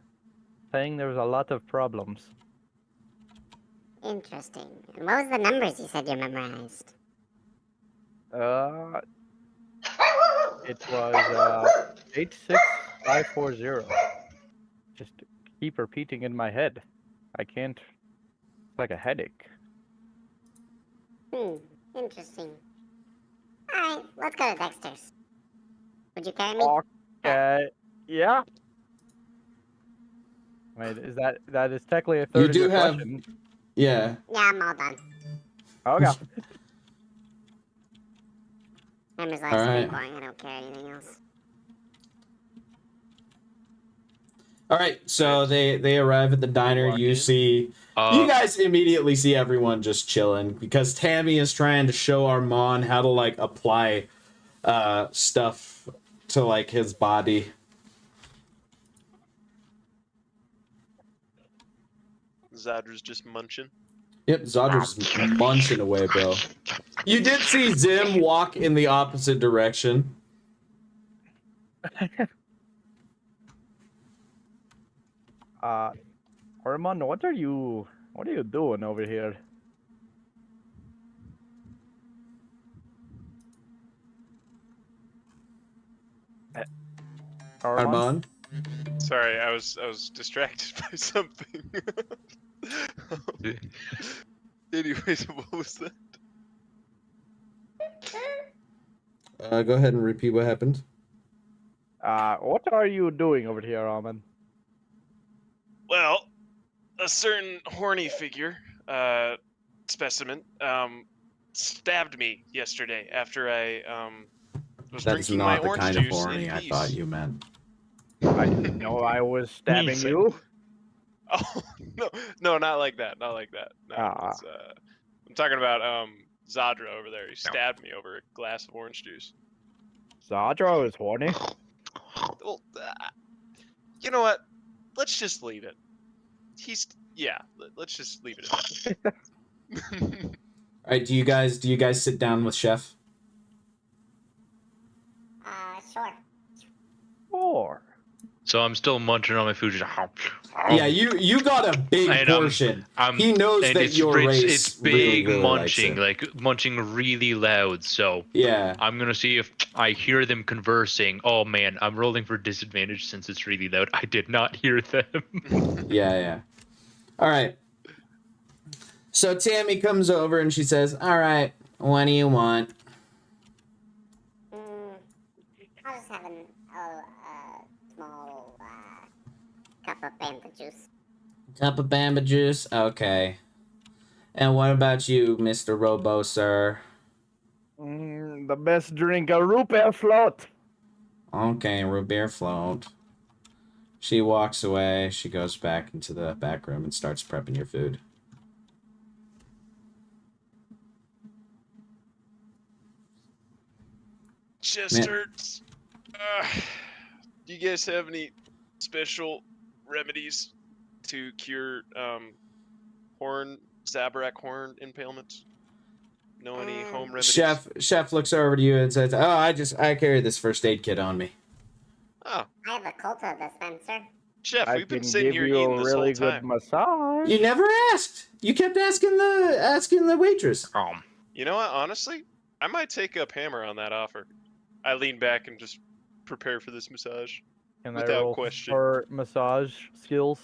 saying there was a lot of problems. Interesting. And what was the numbers you said you memorized? Uh, it was 86540. Just keep repeating in my head. I can't. It's like a headache. Interesting. Alright, let's go to Dexter's. Would you carry me? Okay. Yeah. Wait, that is technically a You third of do your have- question? Yeah. Yeah, I'm all done. Okay. Hammer's life's Alright. pretty boring. I don't care anything else. All right, so they arrive at the diner. Walk You in. see, you guys immediately see everyone just chilling because Tammy is trying to show Armand how to like apply stuff to like his body. Zadra's just munching. Yep, Zodra's munching away, bro. You did see Zim walk in the opposite direction. Armand, what are you doing over here? Armand? Sorry, I was distracted by something. Anyways, what was that? Go ahead and repeat what happened. What are you doing over here, Armand? Well, a certain horny figure, specimen, stabbed me yesterday after I was That is drinking my not the orange kind of juice horny in I peace. thought you meant. I didn't know I was stabbing Listen. you. Oh no, not like that, not like that. No, it's, I'm talking about Zadra over there. He stabbed me over a glass of orange juice. Zadra is horny. Well, you know what? Let's just leave it. Let's just leave it at that. All right, do you guys sit down with Chef? Sure. Or So I'm still munching on my food. Just, Yeah, you got a big And, portion. I'm, He knows and that it's your rich, race it's big really likes munching, it. like munching really loud. So Yeah. I'm gonna see if I hear them conversing. Oh man, I'm rolling for disadvantage since it's really loud. I did not hear them. Yeah. All right. So Tammy comes over and she says, "All right, what do you want?" I'll just have a small cup of Bamba juice. Cup of Bamba juice? Okay. And what about you, Mr. Robo, sir? the best drink, a root beer float. Okay, root beer float. She walks away. She goes back into the back room and starts prepping your food. Chest hurts. Do you guys have any special remedies to cure Zabrak horn impalements? Know any home remedies? Chef looks over to you and says, "Oh, I carry this first aid kit on me." Oh, I have a Colta dispenser. Chef, I we've been can sitting give here you eating a this really whole good time. massage. You never asked. You kept asking the waitress. You know what? Honestly, I might take up hammer on that offer. I lean back and just prepare for this massage. Can I Without roll question. for massage skills?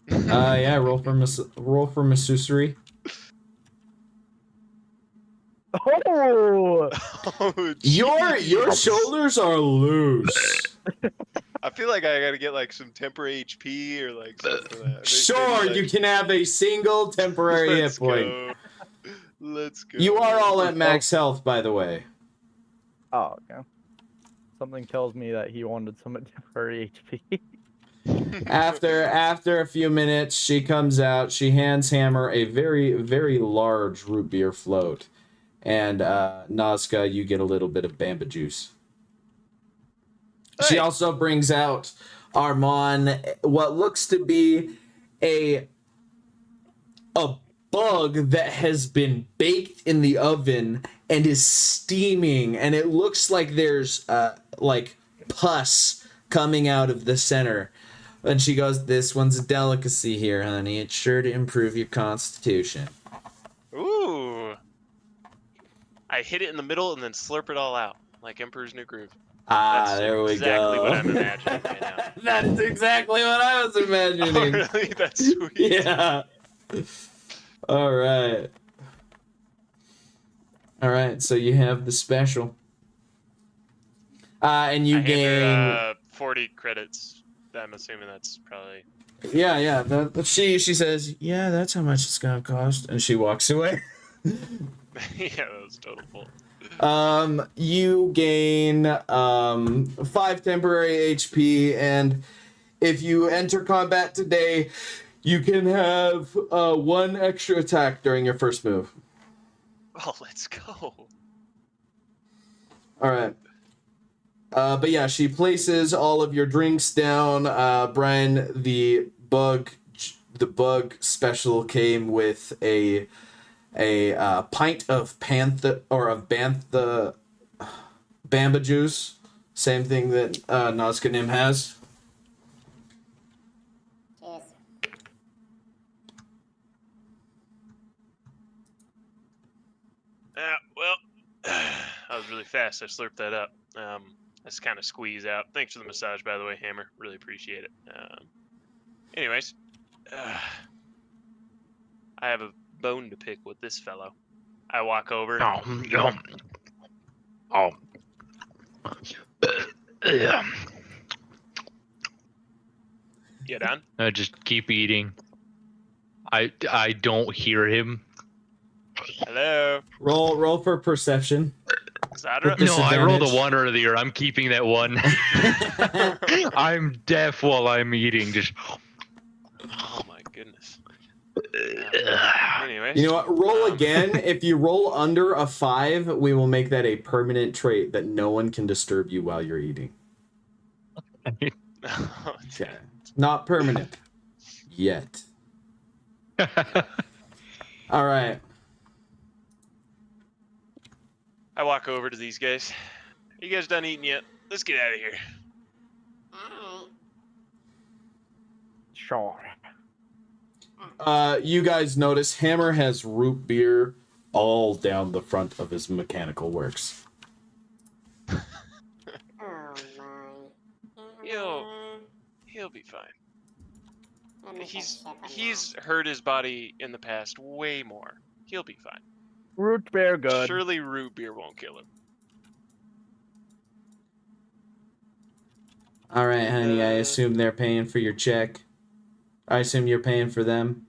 Yeah, roll for masseusery. Oh! Oh, Your jeez. shoulders are loose. I feel like I gotta get like some temporary HP or like something like that. Sure, Maybe, you like, can have a single temporary hit let's point. go. Let's go. You are all at max health, by the way. Oh, okay. Something tells me that he wanted some temporary HP. After a few minutes, she comes out. She hands Hammer a very, very large root beer float. And Nazca, you get a little bit of Bamba juice. She Hey. also brings out Armand what looks to be a bug that has been baked in the oven and is steaming, and it looks like there's like pus coming out of the center. And she goes, "This one's a delicacy here, honey. It's sure to improve your constitution." Ooh. I hit it in the middle and then slurp it all out, like Emperor's New Groove. Ah, That's there we exactly go. what I'm imagining right now. That's exactly what I was imagining. Oh, really? That's sweet. Yeah. All right. All right. So you have the special. And you I hand gain. her, 40 credits. I'm assuming that's probably. Yeah. She says, "Yeah, that's how much it's gonna cost," and she walks away. Yeah, that was total bull. You gain 5 temporary HP, and if you enter combat today, you can have 1 extra attack during your first move. Oh, let's go. All right. But yeah, she places all of your drinks down. Brian, the bug special came with a pint of bantha bamba juice, same thing that Nazca Nim has. Cheers. Well, that was really fast. I slurped that up. I just kind of squeeze out. Thanks for the massage, by the way, Hammer. Really appreciate it. Anyways, I have a bone to pick with this fellow. I walk over. Yeah. You done? Just keep eating. I don't hear him. Hello, Roll for perception. Zadra. This- No, I rolled a Disadvantage. 1 earlier. I'm keeping that 1. I'm deaf while I'm eating. Just. Oh my goodness. Anyways, You know what? Roll again. If you roll under a 5, we will make that a permanent trait that no one can disturb you while you're eating. Okay. Not permanent. Yet. All right. I walk over to these guys. Are you guys done eating yet? Let's get out of here. Alright. Sure. You guys notice Hammer has root beer all down the front of his mechanical works. Oh my. He'll be fine. Let me just sip on He's hurt his body in the past way more. He'll be fine. Root beer good. Surely root beer won't kill him. All right, honey. I assume they're paying for your check. I assume you're paying for them.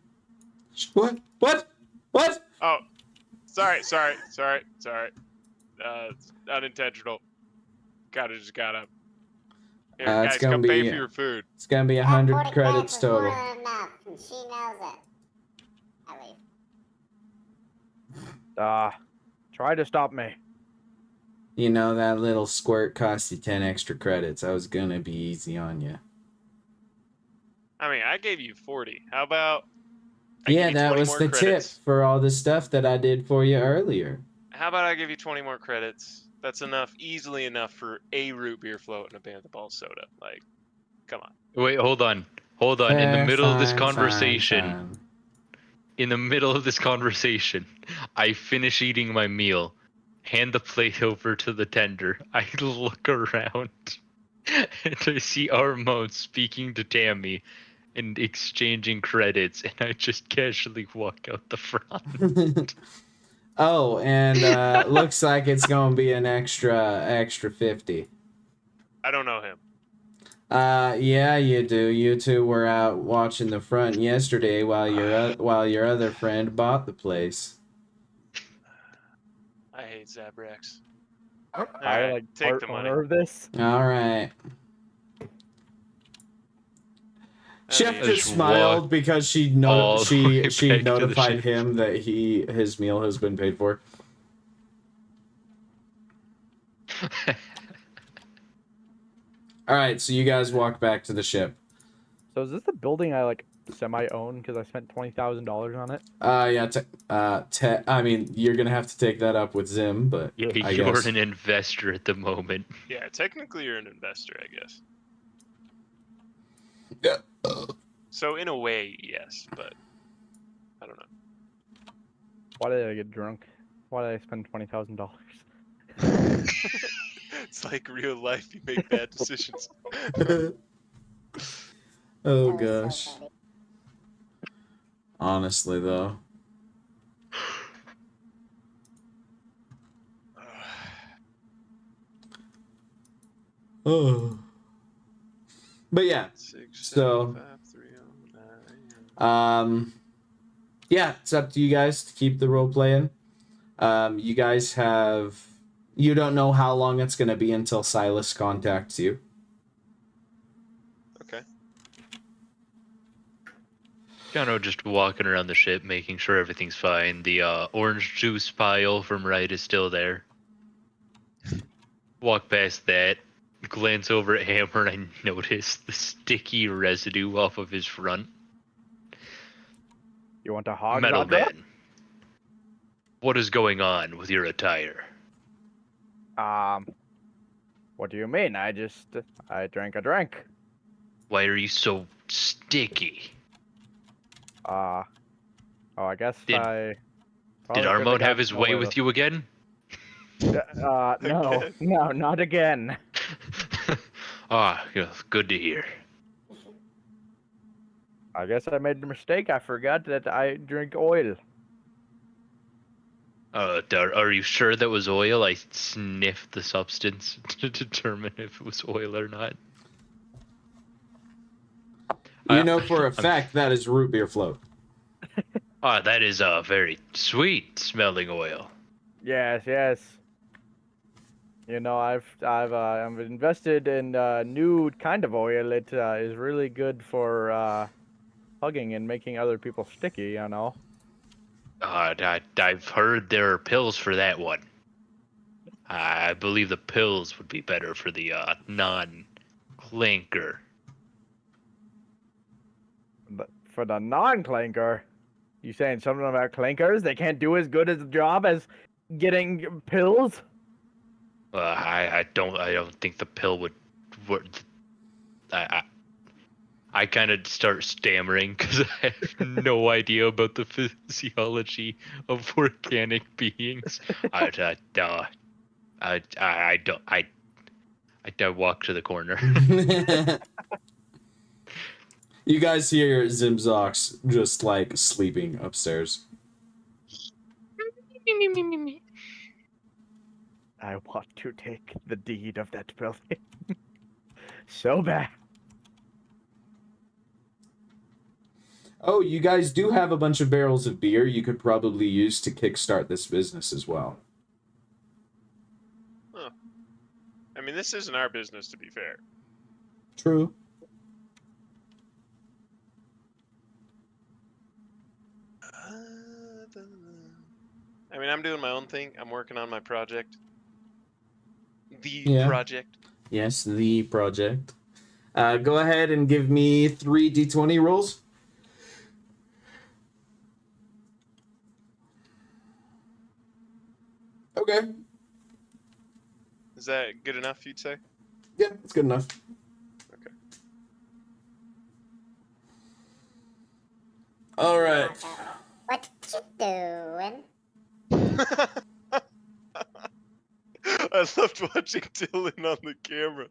What? Oh, sorry. It's unintentional. Just got up. Here, It's guys, gonna come pay be- for your food. It's gonna be that. 100 40 credits was more total. than enough, and she knows it. I leave. Try to stop me. You know, that little squirt cost you 10 extra credits. I was gonna be easy on you. I mean, I gave you 40. How about? I give Yeah, you that 20 was more the credits? tip for all the stuff that I did for you earlier. How about I give you 20 more credits? That's enough, easily enough for a root beer float and a Bantha Ball soda. Like, come on. Wait, hold on. In the Fair, middle of this fine, conversation, fine. in the middle of this conversation, I finish eating my meal, hand the plate over to the tender. I look around, and I see Armand speaking to Tammy and exchanging credits, and I just casually walk out the front. Oh, and looks like it's gonna be an extra 50. I don't know him. Yeah, you do. You two were out watching the front yesterday while your other friend bought the place. I hate Zabrax. I Alright, like take part the money. owner of this. All right. Chip mean, just Just smiled walk because she all the way she back to the notified ship. him that his meal has been paid for. All right, so you guys walk back to the ship. So is this the building I like semi-own because I spent $20,000 on it? Yeah. I mean, you're gonna have to take that up with Zim, but I You're guess. an investor at the moment. Yeah, technically you're an investor, I guess. Yeah. So in a way, yes, but I don't know. Why did I get drunk? Why did I spend $20,000? It's like real life. You make bad decisions. Oh That was so gosh. funny. Honestly, though. Oh. But yeah. 6, So- 7, 5, 3, 9. Yeah, it's up to you guys to keep the role playing. You guys have. You don't know how long it's gonna be until Silas contacts you. Okay. Kind of just walking around the ship, making sure everything's fine. The orange juice pile from right is still there. Walk past that, glance over at Hammer, and I notice the sticky residue off of his front. You want a hog Metal vodka? Man, what is going on with your attire? What do you mean? I drank a drink. Why are you so sticky? Oh, I guess Did- I. Did Armand have his way with you again? No, Again? no, not again. Ah, good to hear. I guess I made a mistake. I forgot that I drink oil. Are you sure that was oil? I sniffed the substance to determine if it was oil or not. You know for a fact that is root beer float. That is a very sweet smelling oil. Yes, yes. You know, I'm invested in new kind of oil. It is really good for hugging and making other people sticky. You know. I've heard there are pills for that one. I believe the pills would be better for the non-clinker. But for the non-clinker, you saying something about clinkers? They can't do as good as a job as getting pills? I don't think the pill would. I kind of start stammering because I have no idea about the physiology of organic beings. I walk to the corner. You guys hear Zimzox just like sleeping upstairs. I want to take the deed of that building. So bad. Oh, you guys do have a bunch of barrels of beer you could probably use to kickstart this business as well. I mean, this isn't our business, to be fair. True. I mean, I'm doing my own thing. I'm working on my project. The Yeah. project. Yes, the project. Go ahead and give me 3 d20 rolls. Okay. Is that good enough, you'd say? Yeah, that's good enough. Okay. All right. What you doing? I loved watching Dylan on the camera.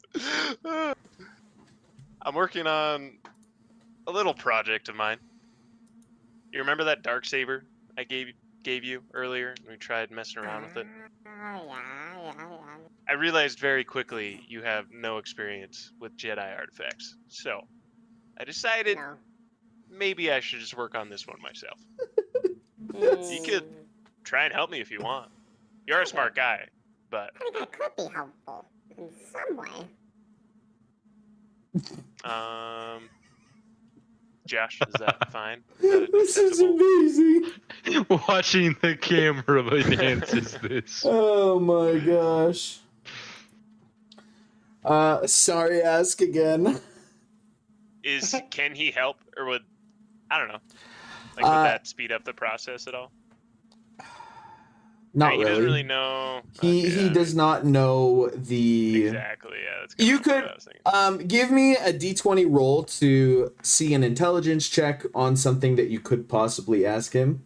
I'm working on a little project of mine. You remember that dark saber I gave you earlier? We tried messing around with it. Yeah. I realized very quickly you have no experience with Jedi artifacts, so I decided No. maybe I should just work on this one myself. You could try and help me if you want. You're a smart guy, but I think I could be helpful in some way. Josh, is that fine? Is that This is acceptable? amazing. Watching the camera enhances this. Oh my gosh. Sorry, ask again. Can he help, or would I don't know? Like, would that speed up the process at all? Not He doesn't really really. know. He does not know the. Exactly. Yeah. That's You what could I was thinking. give me a d20 roll to see an intelligence check on something that you could possibly ask him.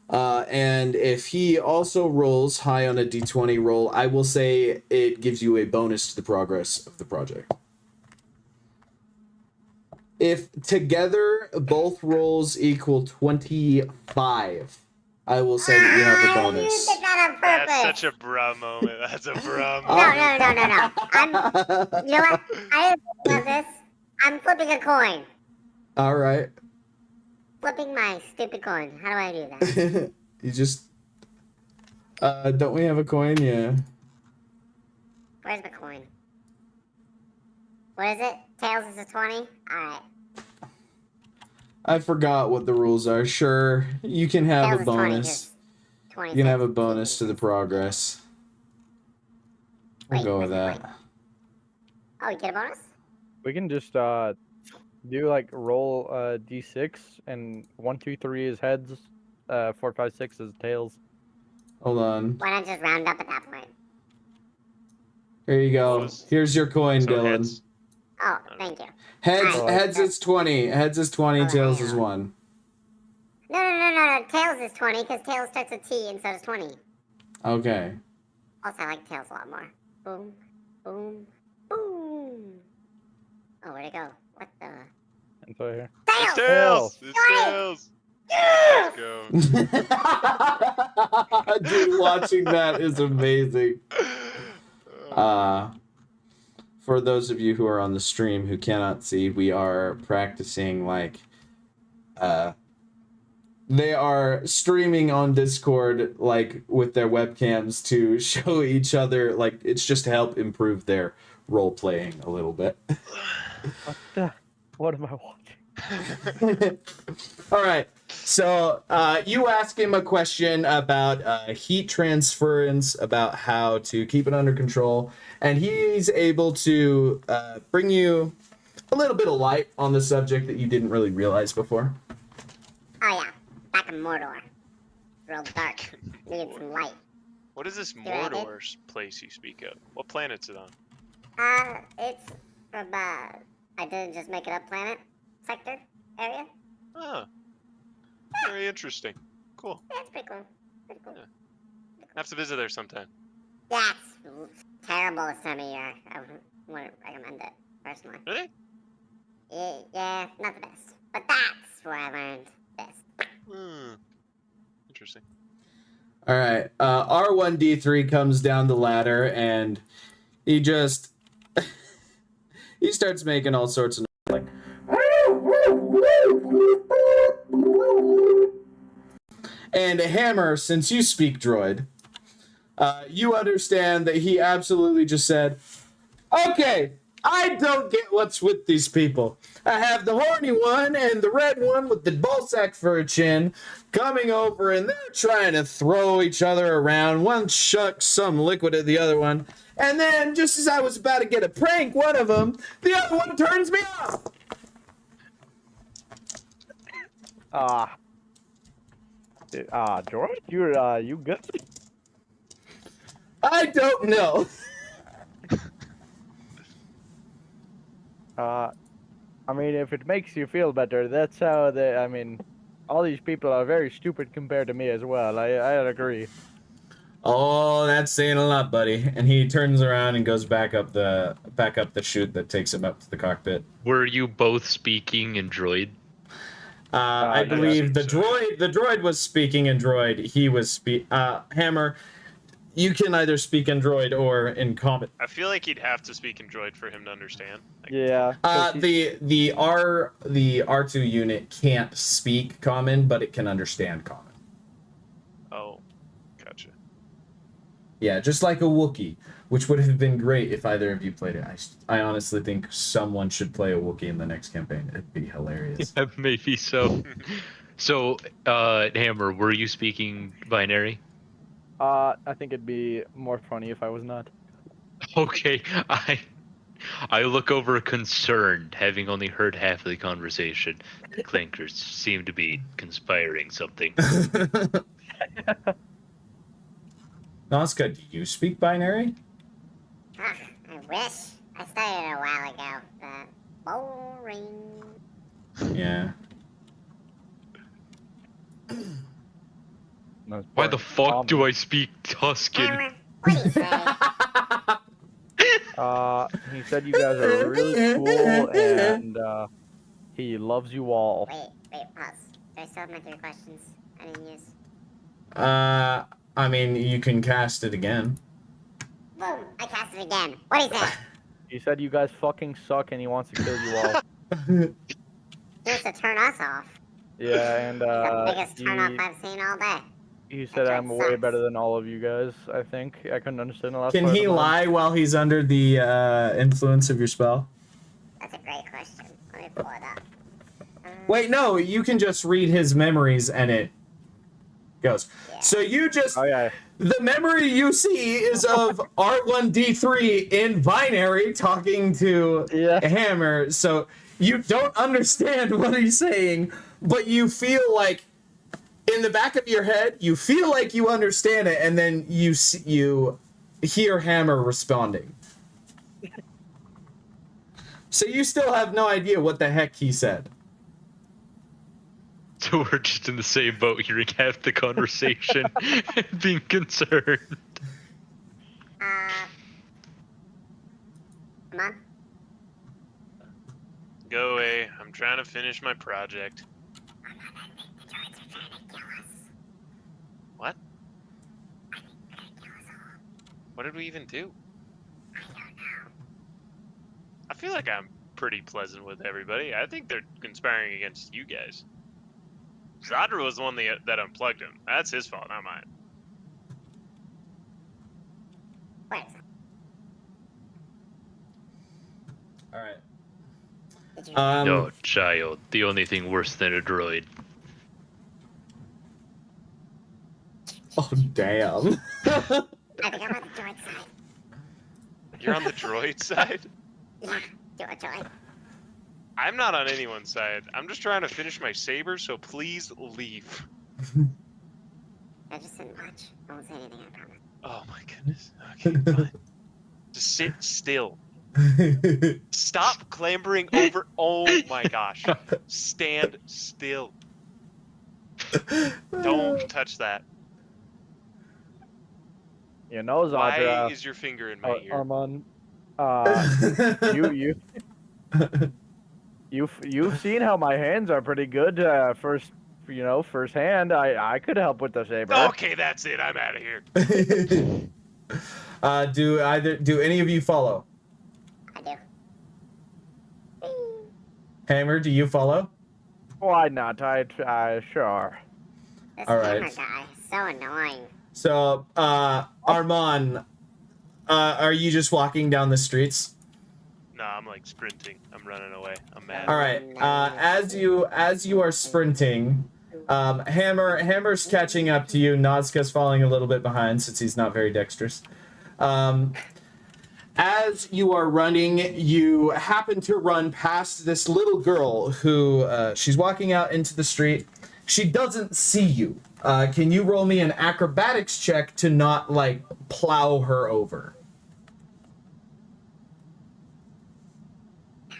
And if he also rolls high on a d20 roll, I will say it gives you a bonus to the progress of the project. If together both rolls equal 25, I will say that you have a You bonus. did that on purpose. That's such a bra moment. That's a bra No. moment. You know what? I didn't think about this. I'm flipping a coin. All right. Flipping my stupid coin. How do I do that? You just don't we have a coin? Yeah. Where's the coin? What is it? Tails is a 20? Alright. I forgot what the rules are. Sure, you can have Tails a is 20, bonus. 'cause 20 You can have a says bonus to the progress. We'll Wait, go with wait. that. Oh, you get a bonus? We can just do like roll d6 and 1, 2, 3 is heads, 4, 5, 6 is tails. Hold on. Why not just round up at that point? Here you go. Was- Here's your coin, So Dylan. heads. Oh, thank you. Heads, Alright. heads is 20. Heads is 20. Oh, Tails hang is on. 1. No. Tails is 20, because Tails starts with T and so does 20. Okay. Also, I like Tails a lot more. Boom, boom, boom. Oh, where'd it go? What the? And so here. It's Tails! tails. It's tails. Yes! Let's go. Dude, watching that is amazing. For those of you who are on the stream who cannot see, we are practicing they are streaming on Discord with their webcams to show each other it's just to help improve their role playing a little bit. What am I watching? All right. So you ask him a question about heat transference, about how to keep it under control, and he's able to bring you a little bit of light on the subject that you didn't really realize before. Oh, yeah. Back in Mordor. Real dark. Needed some light. What is this what I did? Mordor place you speak of? What planet's it on? It's from, I didn't just make it up planet sector area. Oh. Very interesting. Cool. Yeah, it's pretty cool. Pretty cool. Yeah. Have to visit there sometime. Yeah, it's terrible this time of year. I wouldn't recommend it, personally. Really? Yeah, not the best. But that's where I learned this. Hmm. Interesting. All right. R1D3 comes down the ladder and he just he starts making all sorts of like and Hammer, since you speak droid, you understand that he absolutely just said, "Okay, I don't get what's with these people. I have the horny one and the red one with the ballsack for a chin coming over, and they're trying to throw each other around. One shucks some liquid at the other one, and then just as I was about to get a prank one of them, the other one turns me off." George, you good? I don't know. I mean, if it makes you feel better, that's how I mean, all these people are very stupid compared to me as well. I agree. Oh, that's saying a lot, buddy. And he turns around and goes back up the chute that takes him up to the cockpit. Were you both speaking in droid? I yeah. believe the droid was speaking in droid. He was Hammer. You can either speak in droid or in common. I feel like he'd have to speak in droid for him to understand. Like, Yeah. The R2 unit can't speak common, but it can understand common. Oh, gotcha. Yeah, just like a Wookiee, which would have been great if either of you played it. I honestly think someone should play a Wookiee in the next campaign. It'd be hilarious. Yeah, maybe so. So, Hammer, were you speaking binary? I think it'd be more funny if I was not. Okay, I look over concerned, having only heard half of the conversation. The clankers seem to be conspiring something. Nazca, do you speak binary? Ah, I wish. I studied it a while ago, but boring. Yeah. No, it's Why the boring. fuck do I speak Tuscan? Hammer, what do you say? He said you guys are really cool, and he loves you all. Wait, pause. Do I still have my 3 questions I didn't use? I mean, you can cast it again. Boom! I cast it again. What do you say? He said you guys fucking suck, and he wants to kill you all. He wants to turn us off. Yeah, and The biggest turn off I've seen all day. he said That I'm joke way sucks. better than all of you guys. I think I couldn't understand the last Can part he of mine. lie while he's under the influence of your spell? That's a great question. Let me pull it up. Wait, no, you can just read his memories and it goes. Yeah. So you just, Oh yeah. the memory you see is of R1D3 in binary talking to Yeah. Hammer. So you don't understand what he's saying, but you feel like in the back of your head, you feel like you understand it, and then you hear Hammer responding. So you still have no idea what the heck he said. So we're just in the same boat, hearing half the conversation and being concerned. Come on. Go away. I'm trying to finish my project. The droids are trying to kill us. What? I think they're gonna kill us all. What did we even do? I don't know. I feel like I'm pretty pleasant with everybody. I think they're conspiring against you guys. Zadra was the one that unplugged him. That's his fault, not mine. Where is it? All right. Did you No, child. The only thing worse than a droid. Oh, damn. I think I'm on the droid side. You're on the droid side? Yeah, do a droid. I'm not on anyone's side. I'm just trying to finish my saber, so please leave. I just didn't watch. I won't say anything, I promise. Oh my goodness. Okay, fine. Just sit still. Stop clambering over. Oh my gosh. Stand still. Don't touch that. You know, Why Zadra. is your finger in my ear? Armand. You've seen how my hands are pretty good. First hand, I could help with the saber. Okay, that's it. I'm out of here. Do any of you follow? I do. Hammer, do you follow? Why not? I sure. This All hammer right. guy is so annoying. So, Armand, are you just walking down the streets? No, I'm like sprinting. I'm running away. I'm mad. All right. As you are sprinting, Hammer's catching up to you. Nazca's falling a little bit behind since he's not very dexterous. As you are running, you happen to run past this little girl who she's walking out into the street. She doesn't see you. Can you roll me an acrobatics check to not like plow her over? Oh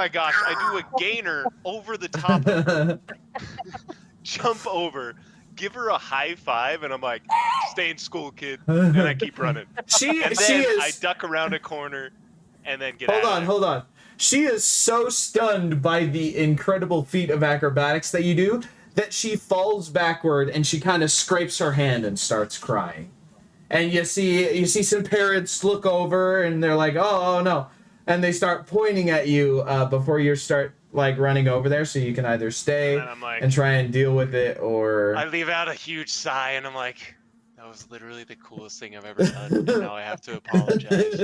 my gosh, I do a gainer over the top of her. Jump over, give her a high five, and I'm like, stay in school, kid. And I keep running. She And she then I is. duck around a corner and then get out. Hold on. She is so stunned by the incredible feat of acrobatics that you do that she falls backward and she kind of scrapes her hand and starts crying. And you see some parents look over and they're like, oh no. And they start pointing at you before you start like running over there, so you can either stay And then I'm like, and try and deal with it, or I leave out a huge sigh and I'm like, that was literally the coolest thing I've ever done. And now I have to apologize.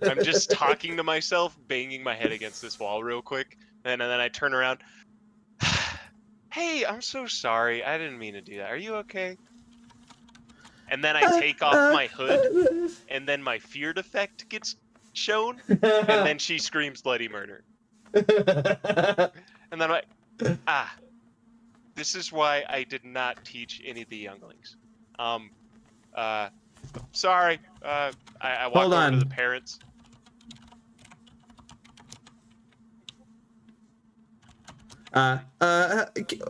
I'm just talking to myself, banging my head against this wall real quick. And then I turn around. Hey, I'm so sorry. I didn't mean to do that. Are you okay? And then I take off my hood, and then my feared effect gets shown, and then she screams bloody murder. And then I'm like, this is why I did not teach any of the younglings. Sorry. I walk Hold over on. to the parents.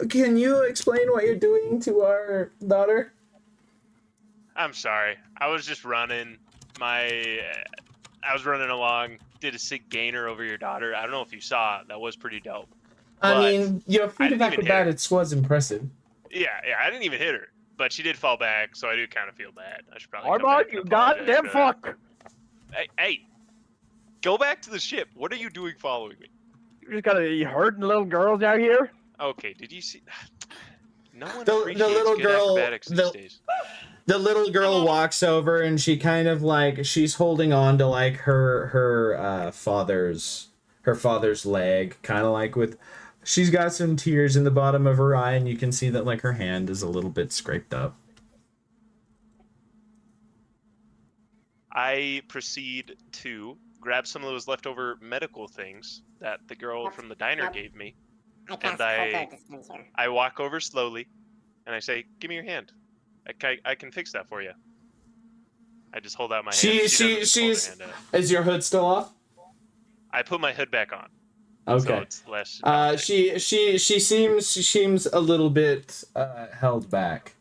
Can you explain what you're doing to our daughter? I'm sorry. I was just running. I was running along. Did a sick gainer over your daughter. I don't know if you saw it. That was pretty dope. I But mean, your feat of didn't even hit her. acrobatics was impressive. Yeah, I didn't even hit her. But she did fall back, so I do kind of feel bad. I should probably come Armand, back and you apologize goddamn for that. fuck! Hey, go back to the ship. What are you doing following me? You just gotta be hurting little girls out here? Okay, did you see? No one The appreciates little good girl- acrobatics these days. The little girl walks over and she kind of like she's holding on to like her father's leg, kind of like with she's got some tears in the bottom of her eye, and you can see that like her hand is a little bit scraped up. I proceed to grab some of those leftover medical things that the girl from the diner Yep. gave me. I cast I- photo dispenser. I walk over slowly, and I say, "Give me your hand. I can fix that for you." I just hold out my hand. She's doesn't hold her hand out. is your hood still off? I put my hood back on. So Okay. it's less. She seems a little bit held back.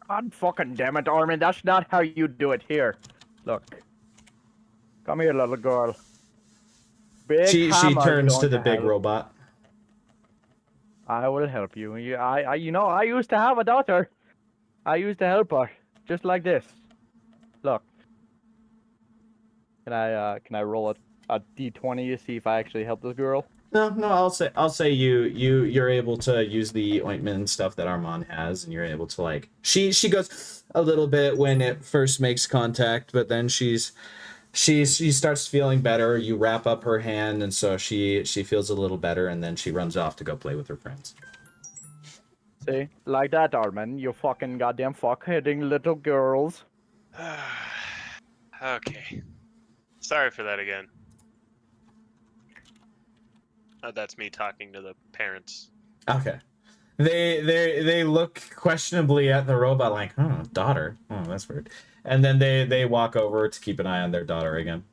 God fucking damn it, Armin. That's not how you do it here. Look. Come here, little girl. Big She hammer's turns going to the big help. robot. I will help you. I used to have a daughter. I used to help her, just like this. Look. Can I roll a d20 to see if I actually help this girl? No, I'll say you're able to use the ointment and stuff that Armand has, and you're able to like she goes a little bit when it first makes contact, but then she starts feeling better. You wrap up her hand, and so she feels a little better, and then she runs off to go play with her friends. See, like that, Armin. You fucking goddamn fuck hitting little girls. Okay. Sorry for that again. That's me talking to the parents. Okay. They look questionably at the robot like, oh, daughter. Oh, that's weird. And then they walk over to keep an eye on their daughter again.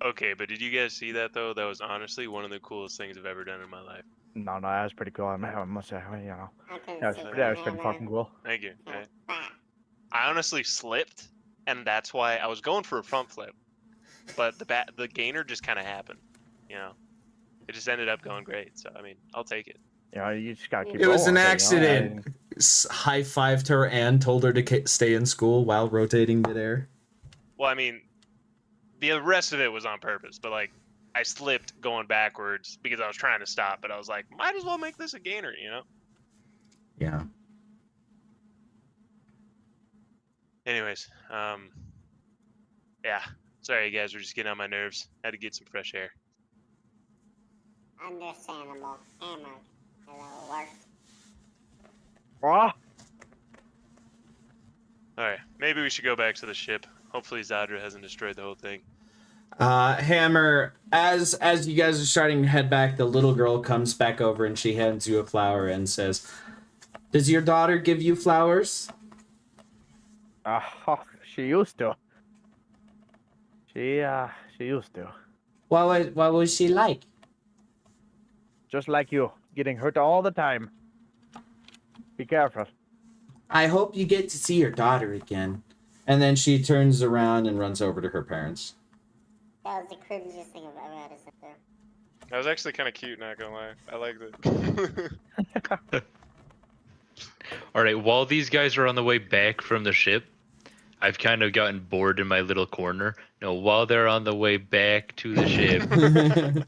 Okay, but did you guys see that though? That was honestly one of the coolest things I've ever done in my life. No, that was pretty cool. I must say, you know, I couldn't that see was the pretty hammer. fucking cool. Thank you. Yeah. I honestly slipped, and that's why I was going for a front flip, but the gainer just kind of happened. You know, it just ended up going great. So I mean, I'll take it. You know, you just gotta keep It was rolling, an you know, accident. High-fived her and told her to stay in school while rotating midair. Well, I mean, the rest of it was on purpose, but like I slipped going backwards because I was trying to stop, but I was like, might as well make this a gainer, you know? Yeah. Anyways, yeah. Sorry, you guys were just getting on my nerves. Had to get some fresh air. Understandable. Hammer. Hello, work. Ah, Alright, maybe we should go back to the ship. Hopefully Zadra hasn't destroyed the whole thing. Hammer, as you guys are starting to head back, the little girl comes back over and she hands you a flower and says, "Does your daughter give you flowers?" she used to. She used to. What was she like? Just like you, getting hurt all the time. Be careful. I hope you get to see your daughter again. And then she turns around and runs over to her parents. That was the cringiest thing I've ever had to sit through. That was actually kind of cute, not gonna lie. I liked it. All right, while these guys are on the way back from the ship, I've kind of gotten bored in my little corner. No, while they're on the way back to the ship,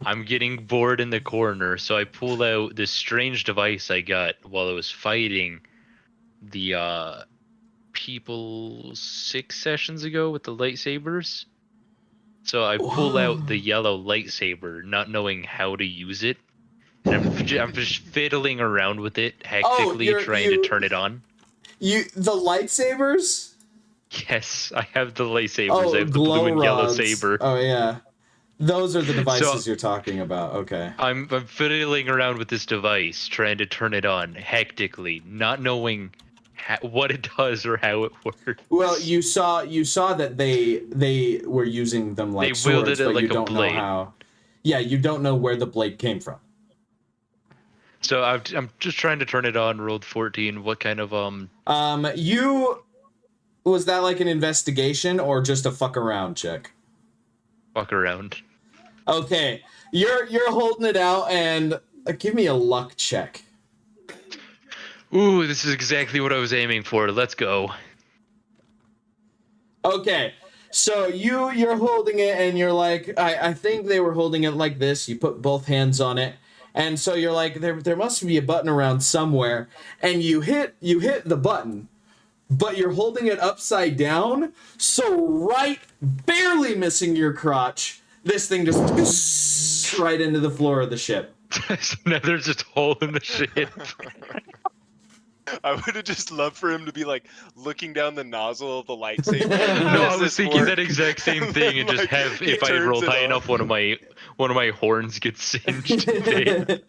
I'm getting bored in the corner, so I pull out this strange device I got while I was fighting the people 6 sessions ago with the lightsabers. So I pull out the yellow lightsaber, not knowing how to use it. And I'm just fiddling around with it hectically, trying to turn it on. The lightsabers? Yes, I have the lightsabers. Oh, I have the glow blue and yellow rods. saber. Oh yeah, those are the devices you're talking about. Okay. I'm fiddling around with this device, trying to turn it on hectically, not knowing what it does or how it works. Well, you saw that they were using them like They swords, wielded it but like you a don't know blade. how. Yeah, you don't know where the blade came from. So I'm just trying to turn it on. Rolled 14. What kind of Was that like an investigation or just a fuck around check? fuck around? Okay, you're holding it out, and give me a luck check. Ooh, this is exactly what I was aiming for. Let's go. Okay, so you're holding it, and you're like, I think they were holding it like this. You put both hands on it, and so you're like, there must be a button around somewhere, and you hit the button, but you're holding it upside down, so right, barely missing your crotch, this thing just right into the floor of the ship. So now there's just a hole in the ship. I would have just loved for him to be like looking down the nozzle of the lightsaber. Like, No, how I does was this thinking work? that exact same And thing then, and just like, have, he if I turns roll it high on. enough, one of my horns gets singed. Today.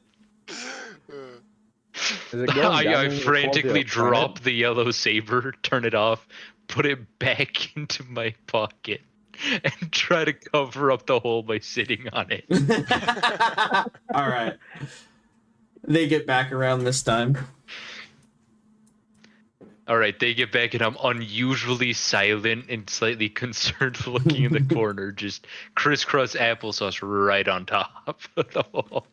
Is it going down I in the frantically quality of drop the yellow saber, turn it off, put it back into my pocket, and try to cover up the hole by sitting on it. All right. They get back around this time. All right, they get back, and I'm unusually silent and slightly concerned, looking in the corner, just crisscross applesauce right on top of the hole.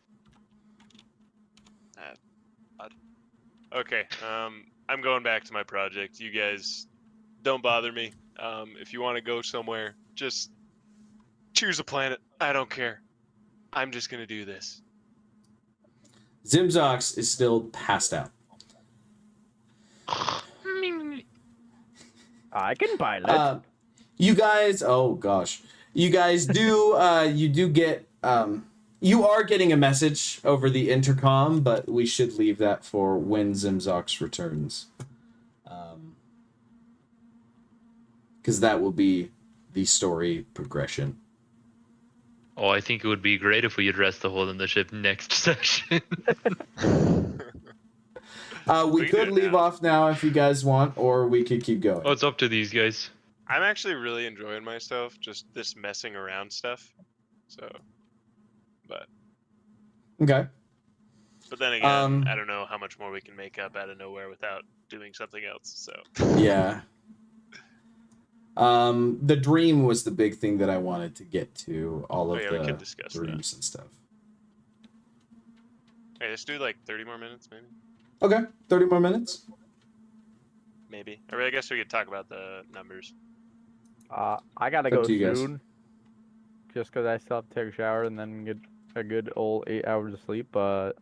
Okay, I'm going back to my project. You guys don't bother me. If you want to go somewhere, just choose a planet. I don't care. I'm just gonna do this. Zimzox is still passed out. I can pilot. You guys, oh gosh, you guys do. You do get. You are getting a message over the intercom, but we should leave that for when Zimzox returns, because that will be the story progression. Oh, I think it would be great if we addressed the hole in the ship next session. We We can could do it leave now. off now if you guys want, or we could keep going. Oh, it's up to these guys. I'm actually really enjoying myself, just this messing around stuff. So, but Okay. then again, Um, I don't know how much more we can make up out of nowhere without doing something else. So, Yeah. The dream was the big thing that I wanted to get to. All of yeah, we the can discuss that. dreams and stuff. Hey, let's do like 30 more minutes, maybe. Okay, 30 more minutes. Maybe. Or I guess we could talk about the numbers. I gotta Up go to you guys. soon. Just because I still have to take a shower and then get a good old 8 hours of sleep. But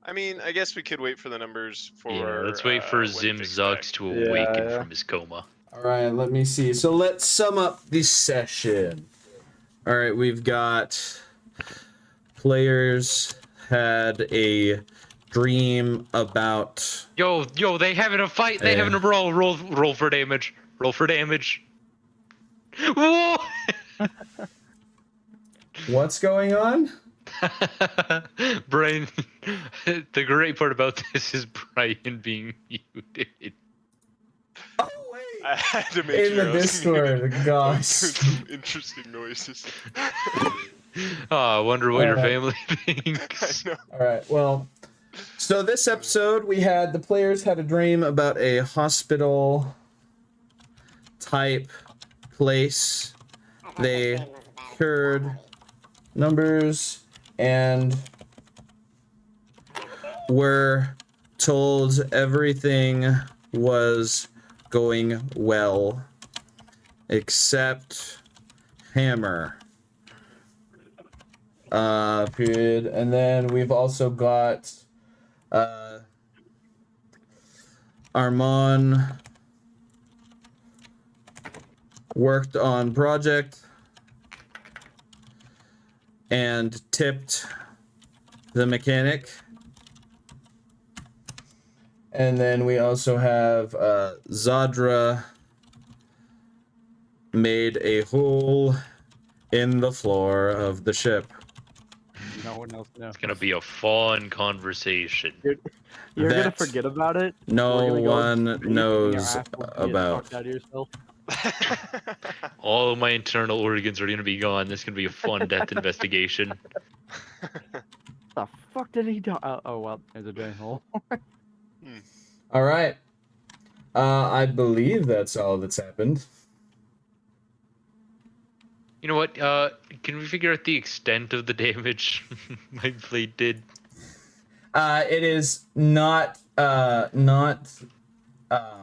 I mean, I guess we could wait for the numbers for. Yeah, let's wait for when Zim Vic's Zux back. to Yeah, awaken yeah. from his coma. All right, let me see. So let's sum up this session. All right, we've got players had a dream about. Yo, they having a fight. They Yeah. having a brawl. Roll for damage. Roll for damage. Whoa! What's going on? Brian, the great part about this is Brian being muted. Oh wait. I had to make In sure the I was Discord, muted. gosh. Some interesting noises. Oh, I wonder what your Uh, family I thinks. know. All right. Well, so this episode we had the players had a dream about a hospital type place. They heard numbers and were told everything was going well except Hammer. Period. And then we've also got Armand worked on project and tipped the mechanic. And then we also have Zadra made a hole in the floor of the ship. No one else knows. It's gonna be a fun conversation. You're gonna That forget about it. no We're gonna go one to sleep, and your knows ass will get about. talked out of yourself. All of my internal organs are gonna be gone. This is gonna be a fun death investigation. The fuck did he do? Oh well, there's a giant hole. All right. I believe that's all that's happened. You know what? Can we figure out the extent of the damage my blade did? It is not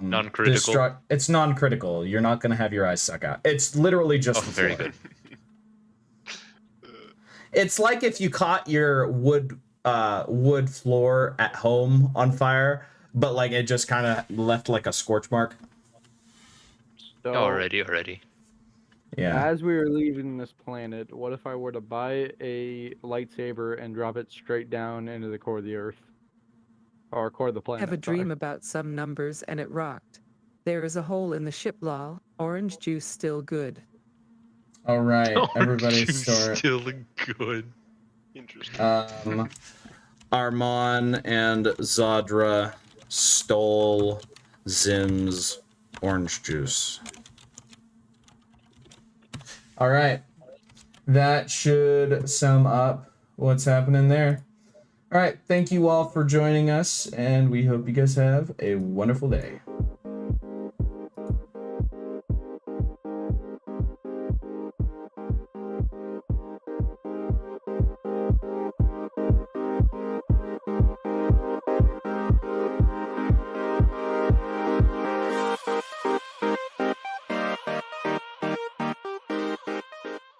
Non-critical. It's non-critical. You're not gonna have your eyes suck out. It's literally just Oh, the very floor. good. It's like if you caught your wood floor at home on fire, but like it just kind of left like a scorch mark. So, Already. Yeah. as we were leaving this planet, what if I were to buy a lightsaber and drop it straight down into the core of the Earth? Or core of the planet. Have a dream about some numbers and it rocked. There is a hole in the ship, lol. Orange juice still good. All right, everybody Orange juice start. still good. Interesting. Armon and Zadra stole Zim's orange juice. All right. That should sum up what's happening there. All right. Thank you all for joining us, and we hope you guys have a wonderful day.